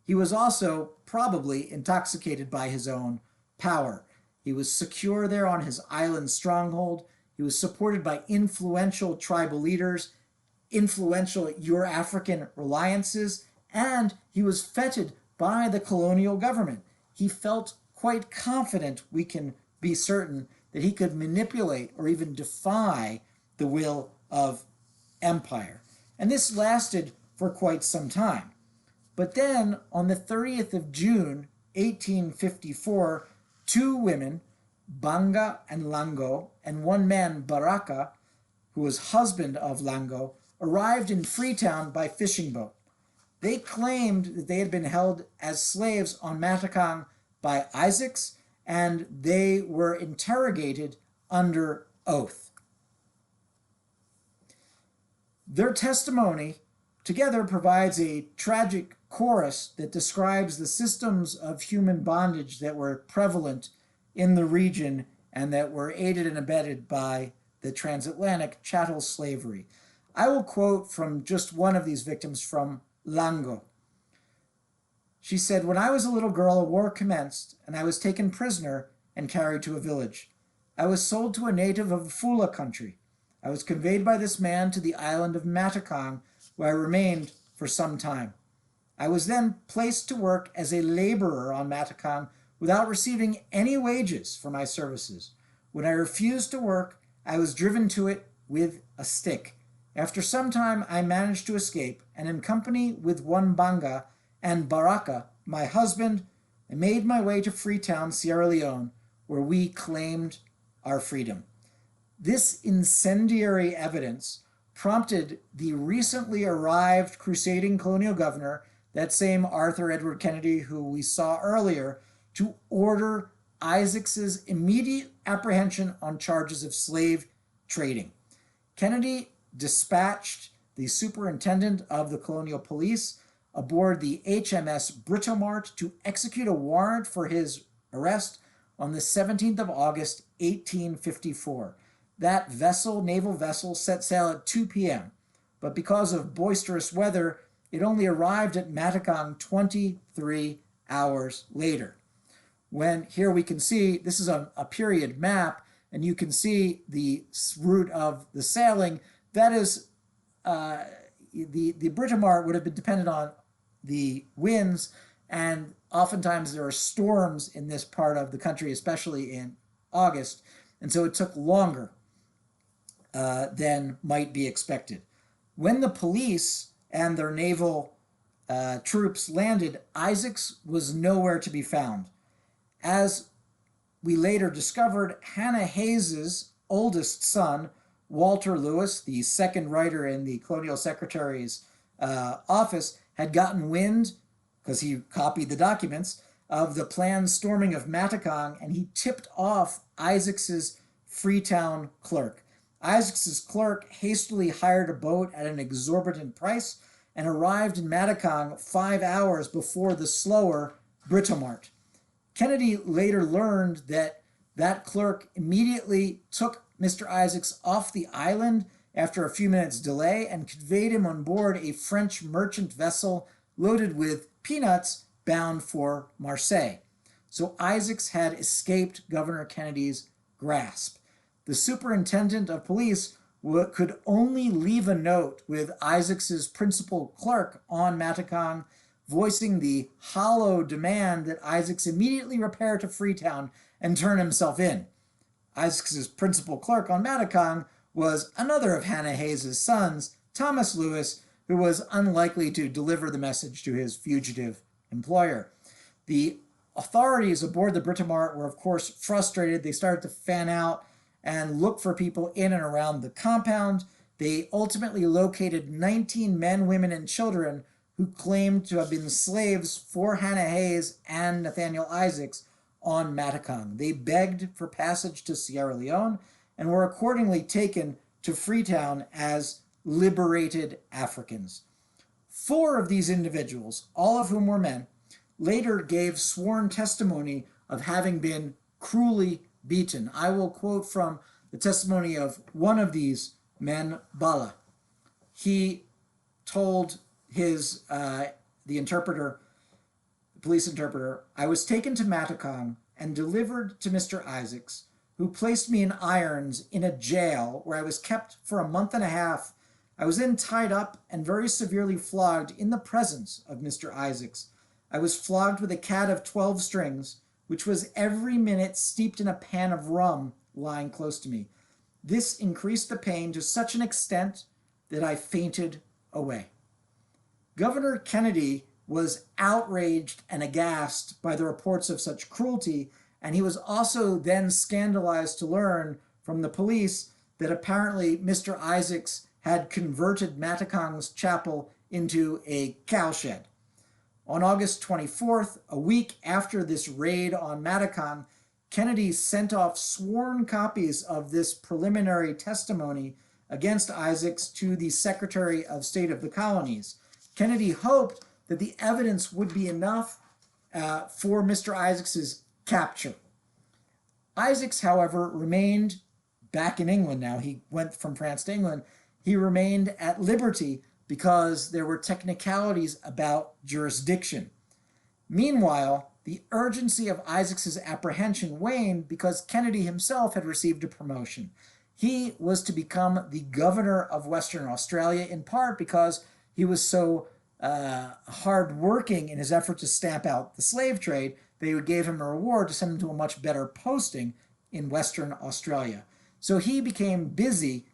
He was also probably intoxicated by his own power. He was secure there on his island stronghold. He was supported by influential tribal leaders, influential Euro-African alliances, and he was feted by the colonial government. He felt quite confident, we can be certain, that he could manipulate or even defy the will of empire. And this lasted for quite some time. But then, on the 30th of June, 1854, two women, Banga and Lango, and one man, Baraka, who was husband of Lango, arrived in Freetown by fishing boat. They claimed that they had been held as slaves on Matakong by Isaacs, and they were interrogated under oath. Their testimony together provides a tragic chorus that describes the systems of human bondage that were prevalent in the region and that were aided and abetted by the transatlantic chattel slavery. I will quote from just one of these victims, from Lango. She said, "When I was a little girl, a war commenced, and I was taken prisoner and carried to a village. I was sold to a native of the Fula country. I was conveyed by this man to the island of Matakong, where I remained for some time. I was then placed to work as a laborer on Matakong without receiving any wages for my services. When I refused to work, I was driven to it with a stick. After some time, I managed to escape, and in company with one Banga and Baraka, my husband, I made my way to Freetown, Sierra Leone, where we claimed our freedom." This incendiary evidence prompted the recently arrived crusading colonial governor, that same Arthur Edward Kennedy who we saw earlier, to order Isaacs's immediate apprehension on charges of slave trading. Kennedy dispatched the superintendent of the colonial police aboard the HMS Britomart to execute a warrant for his arrest on the 17th of August, 1854. That vessel, naval vessel, set sail at 2 p.m., but because of boisterous weather, it only arrived at Matakong 23 hours later. When here we can see, this is a period map, and you can see the route of the sailing. That is, the Britomart would have been dependent on the winds, and oftentimes there are storms in this part of the country, especially in August, and so it took longer than might be expected. When the police and their naval troops landed, Isaacs was nowhere to be found. As we later discovered, Hannah Hayes's oldest son Walter Lewis, the second writer in the Colonial Secretary's office, had gotten wind, because he copied the documents, of the planned storming of Matakong, and he tipped off Isaacs's Freetown clerk. Isaacs's clerk hastily hired a boat at an exorbitant price and arrived in Matakong 5 hours before the slower Britomart. Kennedy later learned that that clerk immediately took Mr. Isaacs off the island after a few minutes' delay and conveyed him on board a French merchant vessel loaded with peanuts bound for Marseille. So Isaacs had escaped Governor Kennedy's grasp. The superintendent of police could only leave a note with Isaacs's principal clerk on Matakong, voicing the hollow demand that Isaacs immediately repair to Freetown and turn himself in. Isaacs's principal clerk on Matakong was another of Hannah Hayes's sons, Thomas Lewis, who was unlikely to deliver the message to his fugitive employer. The authorities aboard the Britomart were, of course, frustrated. They started to fan out and look for people in and around the compound. They ultimately located 19 men, women, and children who claimed to have been slaves for Hannah Hayes and Nathaniel Isaacs on Matakong. They begged for passage to Sierra Leone and were accordingly taken to Freetown as liberated Africans. 4 of these individuals, all of whom were men, later gave sworn testimony of having been cruelly beaten. I will quote from the testimony of one of these men, Bala. He told his the interpreter, the police interpreter, "I was taken to Matakong and delivered to Mr. Isaacs, who placed me in irons in a jail where I was kept for a month and a half. I was then tied up and very severely flogged in the presence of Mr. Isaacs. I was flogged with a cat of 12 strings, which was every minute steeped in a pan of rum lying close to me. This increased the pain to such an extent that I fainted away." Governor Kennedy was outraged and aghast by the reports of such cruelty, and he was also then scandalized to learn from the police that apparently Mr. Isaacs had converted Matakong's chapel into a cowshed. On August 24th, a week after this raid on Matakong, Kennedy sent off sworn copies of this preliminary testimony against Isaacs to the Secretary of State of the Colonies. Kennedy hoped that the evidence would be enough for Mr. Isaacs's capture. Isaacs, however, remained back in England now. He went from France to England. He remained at liberty because there were technicalities about jurisdiction. Meanwhile, the urgency of Isaacs's apprehension waned because Kennedy himself had received a promotion. He was to become the governor of Western Australia, in part because he was so hard-working in his effort to stamp out the slave trade. They gave him a reward to send him to a much better posting in Western Australia. So he became busy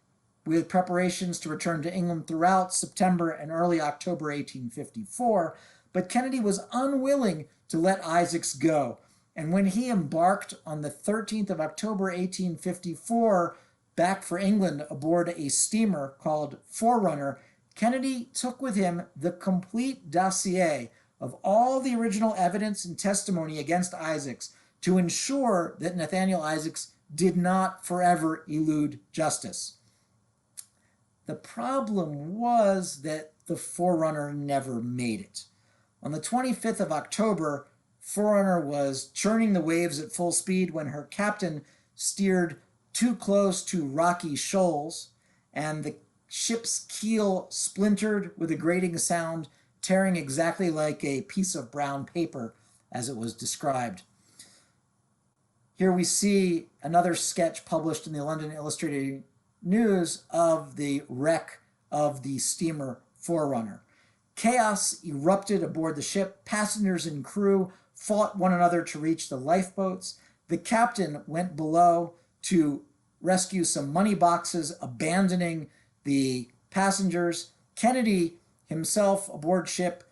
with preparations to return to England throughout September and early October 1854, but Kennedy was unwilling to let Isaacs go. And when he embarked on the 13th of October 1854 back for England aboard a steamer called Forerunner, Kennedy took with him the complete dossier of all the original evidence and testimony against Isaacs to ensure that Nathaniel Isaacs did not forever elude justice. The problem was that the Forerunner never made it. On the 25th of October, Forerunner was churning the waves at full speed when her captain steered too close to rocky shoals, and the ship's keel splintered with a grating sound, tearing exactly like a piece of brown paper, as it was described. Here we see another sketch published in the London Illustrated News of the wreck of the steamer Forerunner. Chaos erupted aboard the ship. Passengers and crew fought one another to reach the lifeboats. The captain went below to rescue some money boxes, abandoning the passengers. Kennedy himself aboard ship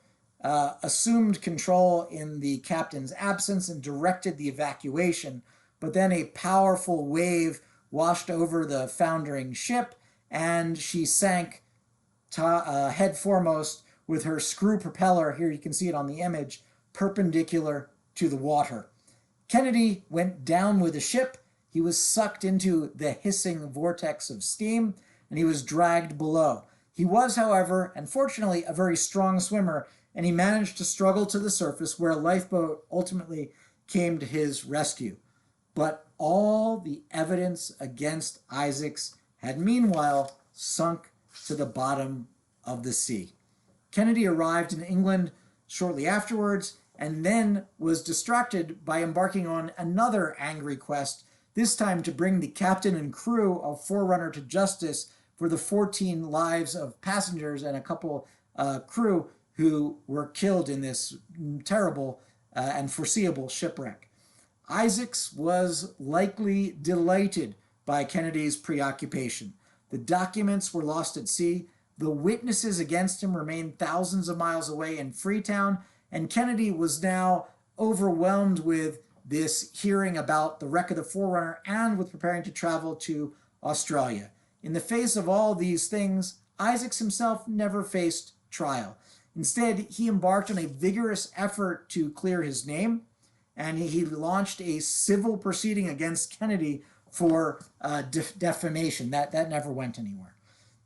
assumed control in the captain's absence and directed the evacuation, but then a powerful wave washed over the foundering ship, and she sank head foremost with her screw propeller, here you can see it on the image, perpendicular to the water. Kennedy went down with the ship. He was sucked into the hissing vortex of steam, and he was dragged below. He was, however, and fortunately, a very strong swimmer, and he managed to struggle to the surface where a lifeboat ultimately came to his rescue. But all the evidence against Isaacs had meanwhile sunk to the bottom of the sea. Kennedy arrived in England shortly afterwards and then was distracted by embarking on another angry quest, this time to bring the captain and crew of Forerunner to justice for the 14 lives of passengers and a couple crew who were killed in this terrible and foreseeable shipwreck. Isaacs was likely delighted by Kennedy's preoccupation. The documents were lost at sea, the witnesses against him remained thousands of miles away in Freetown, and Kennedy was now overwhelmed with this hearing about the wreck of the Forerunner and with preparing to travel to Australia. In the face of all these things, Isaacs himself never faced trial. Instead, he embarked on a vigorous effort to clear his name, and he launched a civil proceeding against Kennedy for defamation. That never went anywhere.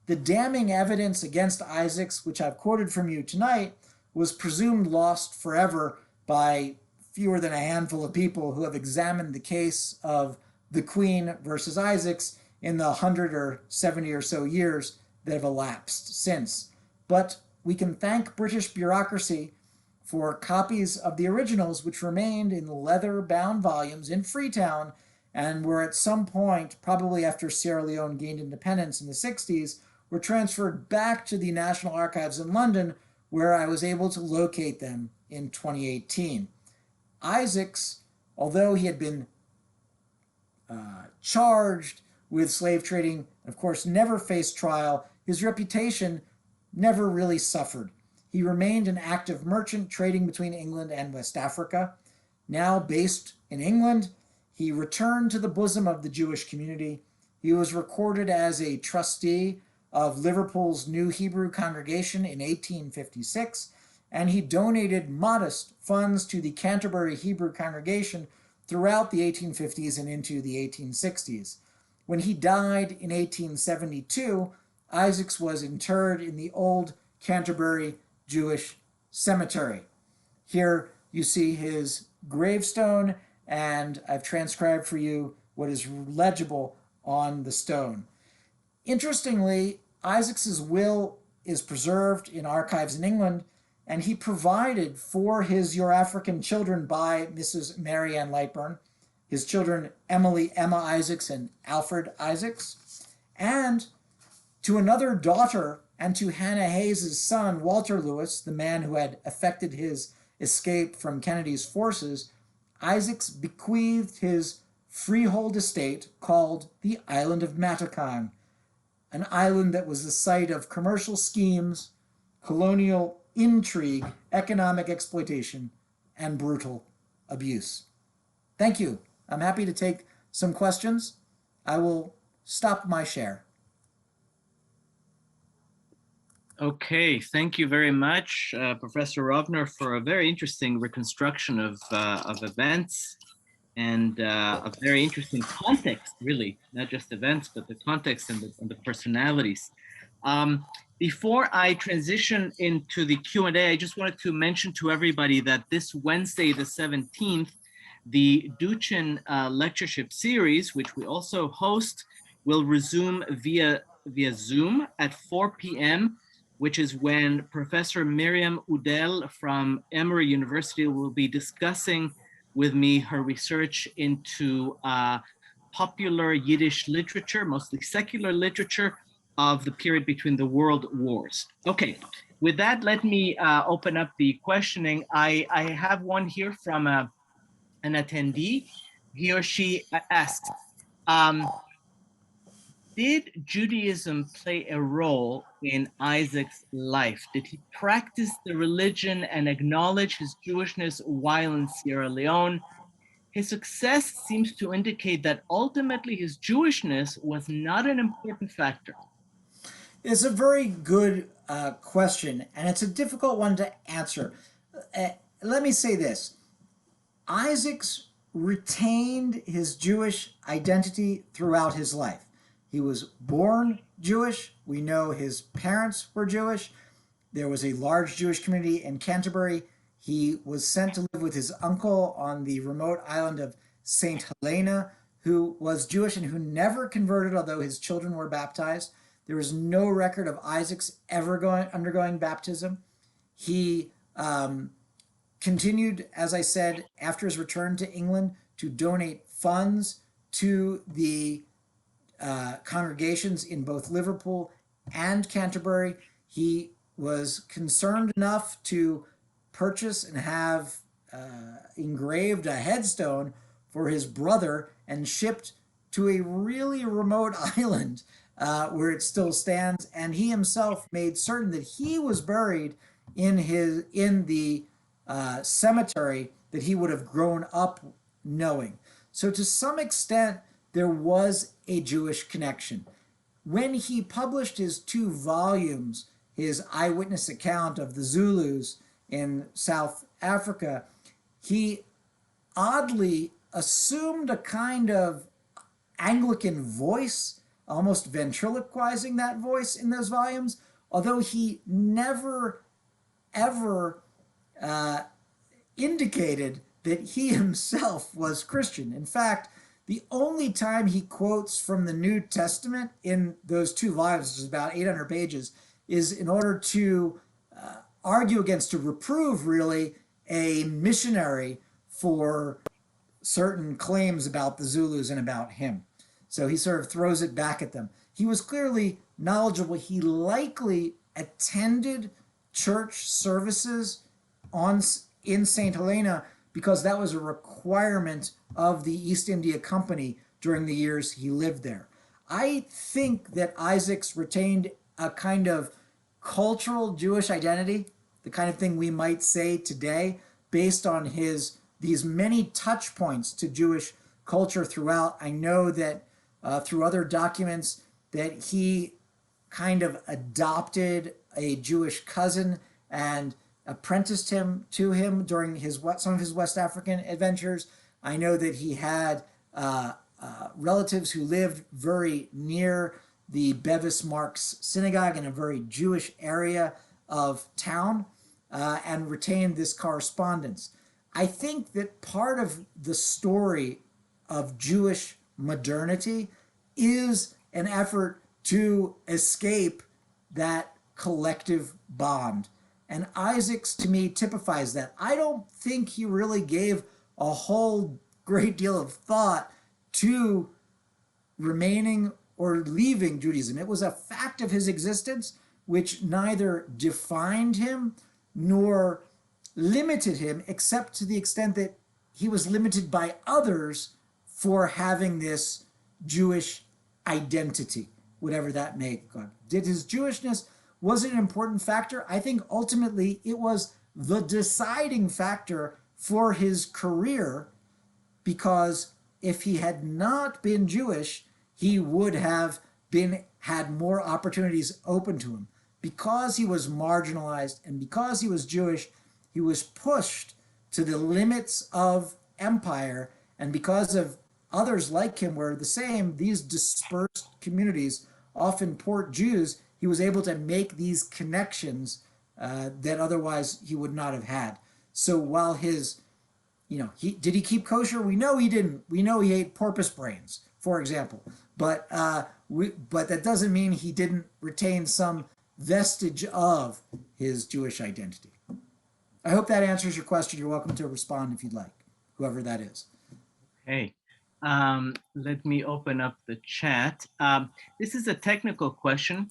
The damning evidence against Isaacs, which I've quoted from you tonight, was presumed lost forever by fewer than a handful of people who have examined the case of the Queen versus Isaacs in the 100 or 70 or so years that have elapsed since. But we can thank British bureaucracy for copies of the originals, which remained in leather-bound volumes in Freetown and were at some point, probably after Sierra Leone gained independence in the 60s, were transferred back to the National Archives in London, where I was able to locate them in 2018. Isaacs, although he had been charged with slave trading, of course, never faced trial, his reputation never really suffered. He remained an active merchant trading between England and West Africa. Now based in England, he returned to the bosom of the Jewish community. He was recorded as a trustee of Liverpool's New Hebrew Congregation in 1856, and he donated modest funds to the Canterbury Hebrew Congregation throughout the 1850s and into the 1860s. When he died in 1872, Isaacs was interred in the old Canterbury Jewish Cemetery. Here you see his gravestone, and I've transcribed for you what is legible on the stone. Interestingly, Isaacs's will is preserved in archives in England, and he provided for his Your African Children by Mrs. Mary Ann Lightburn, his children Emma Isaacs and Alfred Isaacs, and to another daughter and to Hannah Hayes' son, Walter Lewis, the man who had effected his escape from Kennedy's forces, Isaacs bequeathed his freehold estate called the Island of Matakong, an island that was the site of commercial schemes, colonial intrigue, economic exploitation, and brutal abuse. Thank you. I'm happy to take some questions. I will stop my share. Okay, thank you very much, Professor Rovner, for a very interesting reconstruction of events and a very interesting context, really, not just events, but the context and the personalities. Before I transition into the Q&A, I just wanted to mention to everybody that this Wednesday, the 17th, the Duchin lectureship series, which we also host, will resume via Zoom at 4 p.m., which is when Professor Miriam Udell from Emory University will be discussing with me her research into popular Yiddish literature, mostly secular literature, of the period between the world wars. Okay, with that, let me open up the questioning. I have one here from an attendee. He or she asks, did Judaism play a role in Isaac's life? Did he practice the religion and acknowledge his Jewishness while in Sierra Leone? his success seems to indicate that ultimately his Jewishness was not an important factor. It's a very good question, and it's a difficult one to answer. Let me say this. Isaacs retained his Jewish identity throughout his life. He was born Jewish. We know his parents were Jewish. There was a large Jewish community in Canterbury. He was sent to live with his uncle on the remote island of St. Helena, who was Jewish and who never converted, although his children were baptized. There is no record of Isaacs ever undergoing baptism. He continued, as I said, after his return to England, to donate funds to the congregations in both Liverpool and Canterbury. He was concerned enough to purchase and have engraved a headstone for his brother and shipped to a really remote island where it still stands. And he himself made certain that he was buried in the cemetery that he would have grown up knowing. So to some extent, there was a Jewish connection. When he published his 2 volumes, his eyewitness account of the Zulus in South Africa, he oddly assumed a kind of Anglican voice, almost ventriloquizing that voice in those volumes, although he never ever indicated that he himself was Christian. In fact, the only time he quotes from the New Testament in those 2 volumes, which is about 800 pages, is in order to argue against, to reprove really, a missionary for certain claims about the Zulus and about him. So he sort of throws it back at them. He was clearly knowledgeable. He likely attended church services in St. Helena because that was a requirement of the East India Company during the years he lived there. I think that Isaacs retained a kind of cultural Jewish identity, the kind of thing we might say today, based on these many touch points to Jewish culture throughout. I know that through other documents that he kind of adopted a Jewish cousin and apprenticed him to him during some of his West African adventures. I know that he had relatives who lived very near the Bevis Marks synagogue in a very Jewish area of town and retained this correspondence. I think that part of the story of Jewish modernity is an effort to escape that collective bond. And Isaacs, to me, typifies that. I don't think he really gave a whole great deal of thought to remaining or leaving Judaism. It was a fact of his existence which neither defined him nor limited him, except to the extent that he was limited by others for having this Jewish identity, whatever that may be. Did his Jewishness, was it an important factor? I think ultimately it was the deciding factor for his career, because if he had not been Jewish, he would have had more opportunities open to him. Because he was marginalized and because he was Jewish, he was pushed to the limits of empire, and because of others like him were the same, these dispersed communities, often poor Jews, he was able to make these connections that otherwise he would not have had. So while did he keep kosher? We know he didn't. We know he ate porpoise brains, for example. But that doesn't mean he didn't retain some vestige of his Jewish identity. I hope that answers your question. You're welcome to respond if you'd like, whoever that is. Okay. Let me open up the chat. This is a technical question.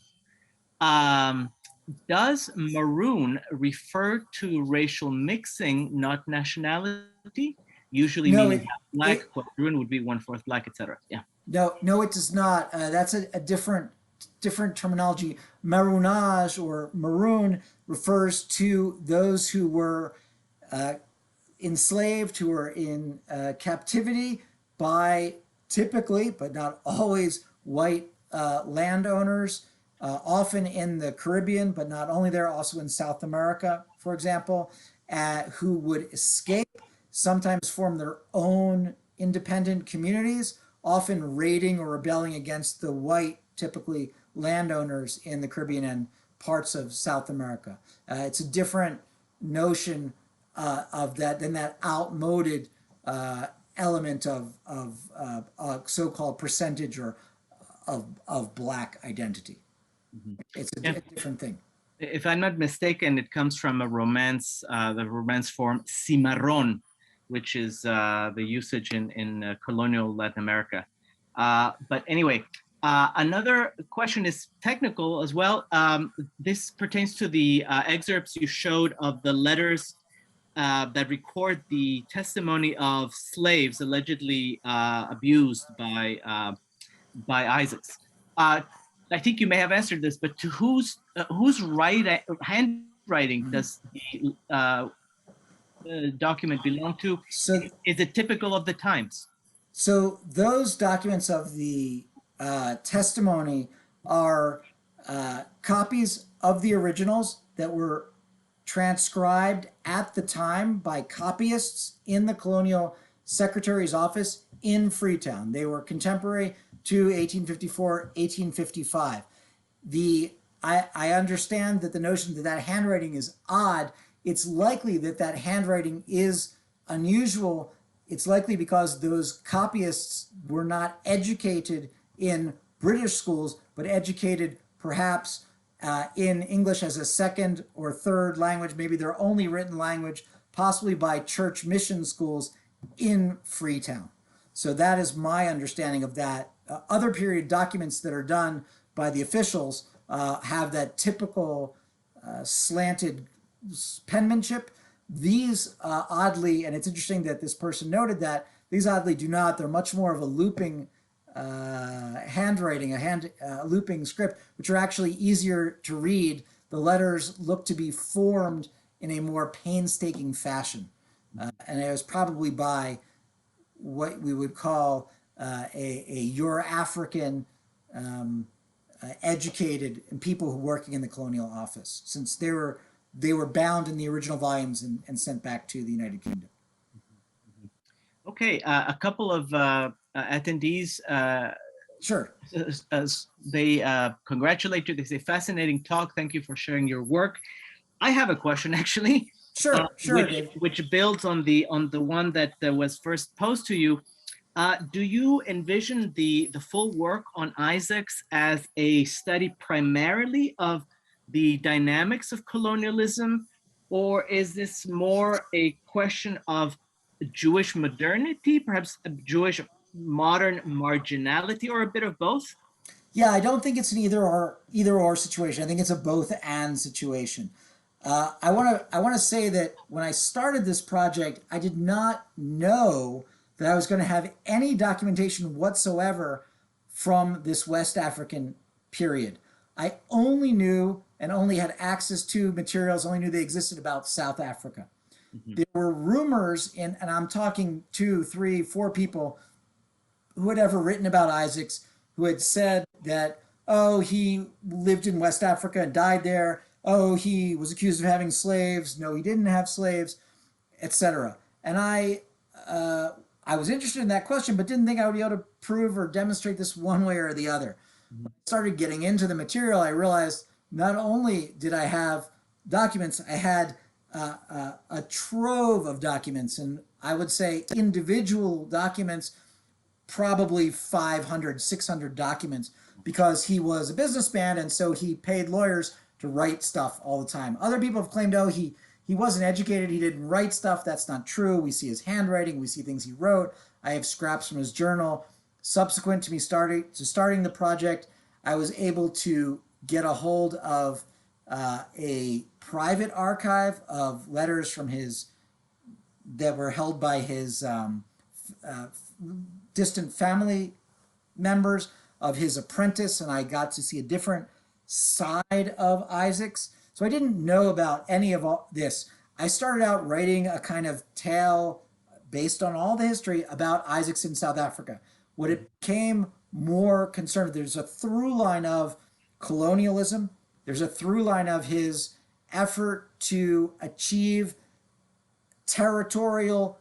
Does maroon refer to racial mixing, not nationality? Usually meaning black, but maroon would be 1/4 black, etc. Yeah. No, it does not. That's a different terminology. Maroonage or maroon refers to those who were enslaved, who are in captivity by typically, but not always, white landowners, often in the Caribbean, but not only there, also in South America, for example, who would escape, sometimes form their own independent communities, often raiding or rebelling against the white, typically landowners in the Caribbean and parts of South America. It's a different notion of that than that outmoded element of so-called percentage or of black identity. It's Yeah. a different thing. If I'm not mistaken, it comes from a romance, the romance form cimarron, which is the usage in colonial Latin America. But anyway, another question is technical as well. This pertains to the excerpts you showed of the letters that record the testimony of slaves allegedly abused by Isaacs. I think you may have answered this, but to whose handwriting does the document belong to? So Is it typical of the times? So those documents of the testimony are copies of the originals that were transcribed at the time by copyists in the Colonial Secretary's office in Freetown. They were contemporary to 1854, 1855. I understand that the notion that handwriting is odd. It's likely that handwriting is unusual. It's likely because those copyists were not educated in British schools, but educated perhaps in English as a second or third language, maybe their only written language, possibly by church mission schools in Freetown. So that is my understanding of that. Other period documents that are done by the officials have that typical slanted penmanship. These oddly, and it's interesting that this person noted that, these oddly do not. They're much more of a looping handwriting, a looping script, which are actually easier to read. The letters look to be formed in a more painstaking fashion. And it was probably by what we would call a Euro-African educated and people who were working in the colonial office, since they were bound in the original volumes and sent back to the United Kingdom. Okay, a couple of attendees. Sure. They congratulate you. They say, fascinating talk. Thank you for sharing your work. I have a question, actually. Sure, sure, which builds on the one that was first posed to you. Do you envision the full work on Isaacs as a study primarily of the dynamics of colonialism, or is this more a question of Jewish modernity, perhaps a Jewish modern marginality, or a bit of both? Yeah, I don't think it's an either or situation. I think it's a both and situation. I want to say that when I started this project, I did not know that I was going to have any documentation whatsoever from this West African period. I only knew and only had access to materials, only knew they existed about South Africa. Mm-hmm. There were rumors, and I'm talking 2, 3, 4 people who had ever written about Isaacs, who had said that, oh, he lived in West Africa and died there. Oh, he was accused of having slaves. No, he didn't have slaves, etc. And I was interested in that question, but didn't think I would be able to prove or demonstrate this one way or the other. When I started getting into the material, I realized not only did I have documents, I had a trove of documents, and I would say individual documents, probably 500, 600 documents, because he was a businessman, and so he paid lawyers to write stuff all the time. Other people have claimed, oh, he wasn't educated, he didn't write stuff. That's not true. We see his handwriting, we see things he wrote. I have scraps from his journal. Subsequent to me starting the project, I was able to get a hold of a private archive of letters from that were held by his distant family members of his apprentice, and I got to see a different side of Isaacs. So I didn't know about any of all this. I started out writing a kind of tale based on all the history about Isaacs in South Africa. What it became more concerned with, there's a through line of colonialism, there's a through line of his effort to achieve territorial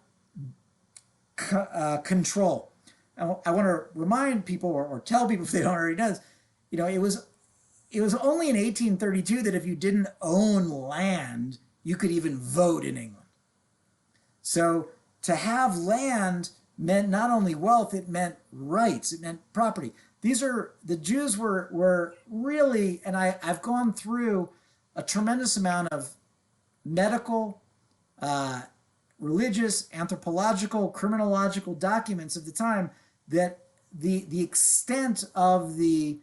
control. I want to remind people or tell people if they don't already know this, it was only in 1832 that if you didn't own land, you could even vote in England. So to have land meant not only wealth, it meant rights, it meant property. The Jews were really, and I've gone through a tremendous amount of medical, religious, anthropological, criminological documents of the time that the extent of the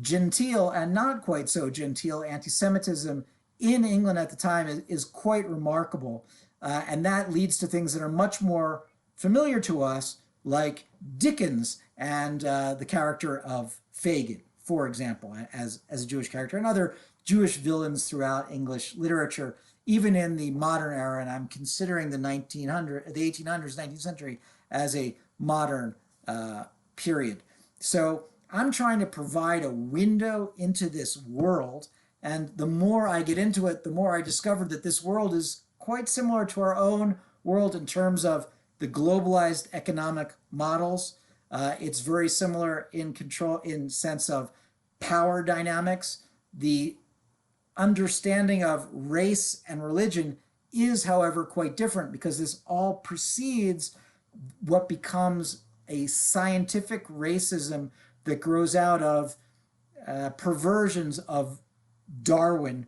genteel and not quite so genteel anti-Semitism in England at the time is quite remarkable. And that leads to things that are much more familiar to us, like Dickens and the character of Fagin, for example, as a Jewish character, and other Jewish villains throughout English literature, even in the modern era. And I'm considering the 1800s, 19th century as a modern period. So I'm trying to provide a window into this world. And the more I get into it, the more I discovered that this world is quite similar to our own world in terms of the globalized economic models. It's very similar in sense of power dynamics. The understanding of race and religion is, however, quite different because this all precedes what becomes a scientific racism that grows out of perversions of Darwin,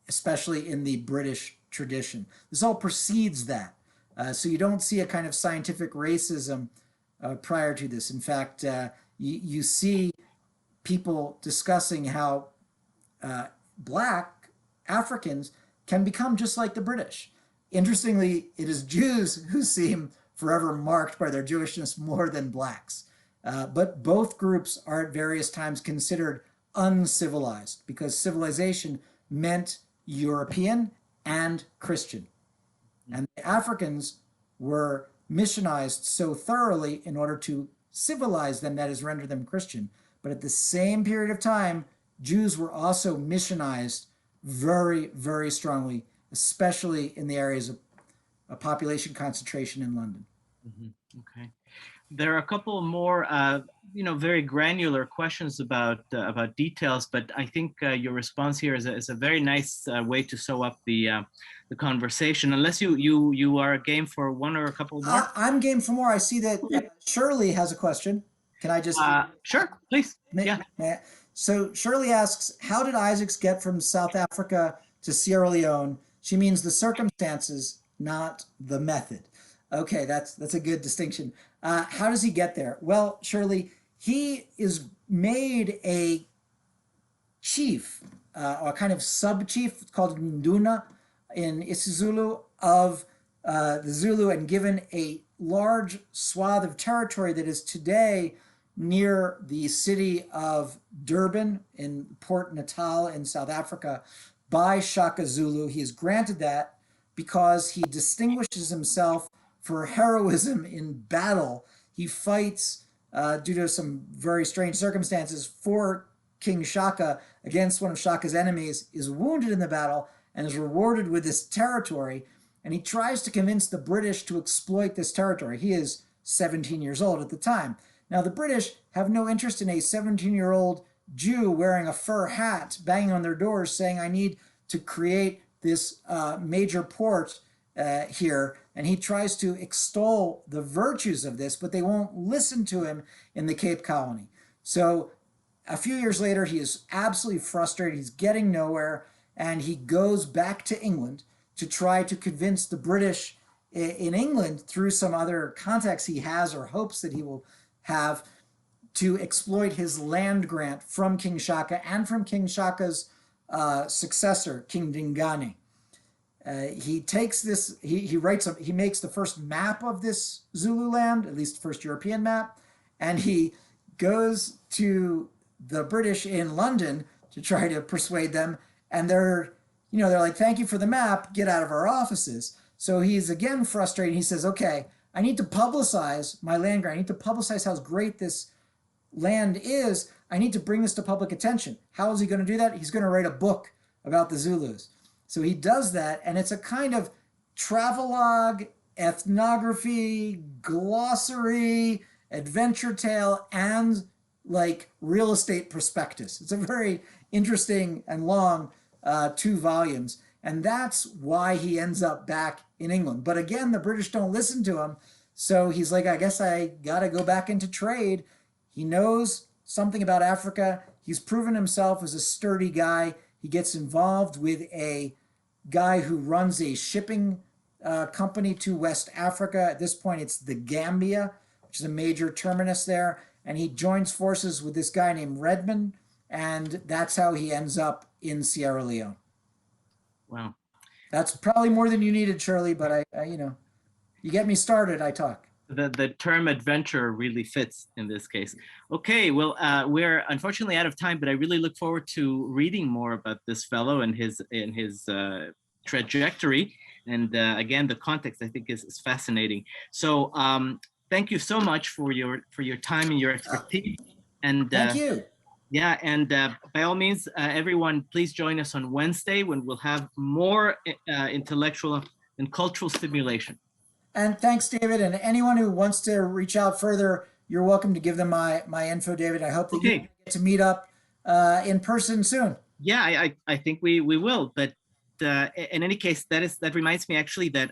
especially in the British tradition. This all precedes that. So you don't see a kind of scientific racism prior to this. In fact, you see people discussing how black Africans can become just like the British. Interestingly, it is Jews who seem forever marked by their Jewishness more than blacks. But both groups are at various times considered uncivilized because civilization meant European and Christian. And the Africans were missionized so thoroughly in order to civilize them, that is, render them Christian. But at the same period of time, Jews were also missionized very, very strongly, especially in the areas of population concentration in London. Mm-hmm. Okay. There are a couple more, very granular questions about details, but I think your response here is a very nice way to sew up the conversation. Unless you are game for one or a couple more. I'm game for more. I see that Shirley has a question. Can I just? Sure, please. Yeah. So Shirley asks, how did Isaacs get from South Africa to Sierra Leone? She means the circumstances, not the method. Okay, that's a good distinction. How does he get there? Well, Shirley, he is made a chief, or a kind of sub-chief called Nduna in isiZulu of the Zulu, and given a large swath of territory that is today near the city of Durban in Port Natal in South Africa by Shaka Zulu. He is granted that because he distinguishes himself for heroism in battle. He fights, due to some very strange circumstances, for King Shaka against one of Shaka's enemies, is wounded in the battle, and is rewarded with this territory. And he tries to convince the British to exploit this territory. He is 17 years old at the time. Now, the British have no interest in a 17-year-old Jew wearing a fur hat, banging on their doors, saying, I need to create this major port here. And he tries to extol the virtues of this, but they won't listen to him in the Cape Colony. So a few years later, he is absolutely frustrated. He's getting nowhere, and he goes back to England to try to convince the British in England, through some other contacts he has or hopes that he will have, to exploit his land grant from King Shaka and from King Shaka's successor, King Dingane. He takes this, he makes the first map of this Zulu land, at least the first European map, and he goes to the British in London to try to persuade them, and they're they're like, thank you for the map, get out of our offices. So he's again frustrated. He says, okay, I need to publicize my land grant. I need to publicize how great this land is. I need to bring this to public attention. How is he going to do that? He's going to write a book about the Zulus. So he does that, and it's a kind of travelogue, ethnography, glossary, adventure tale, and like real estate prospectus. It's a very interesting and long 2 volumes. And that's why he ends up back in England. But again, the British don't listen to him. So he's like, I guess I got to go back into trade. He knows something about Africa. He's proven himself as a sturdy guy. He gets involved with a guy who runs a shipping company to West Africa. At this point, it's the Gambia, which is a major terminus there. And he joins forces with this guy named Redmond. And that's how he ends up in Sierra Leone. Wow. That's probably more than you needed, Shirley, but you get me started, I talk. The term adventure really fits in this case. Okay, well, we're unfortunately out of time, but I really look forward to reading more about this fellow and his trajectory. And again, the context I think is fascinating. So thank you so much for your time and your expertise. And thank you. Yeah, and by all means, everyone, please join us on Wednesday when we'll have more intellectual and cultural stimulation. And thanks, David. And anyone who wants to reach out further, you're welcome to give them my info, David. I hope that you get to meet up in person soon. Yeah, I think we will. But in any case, that reminds me actually that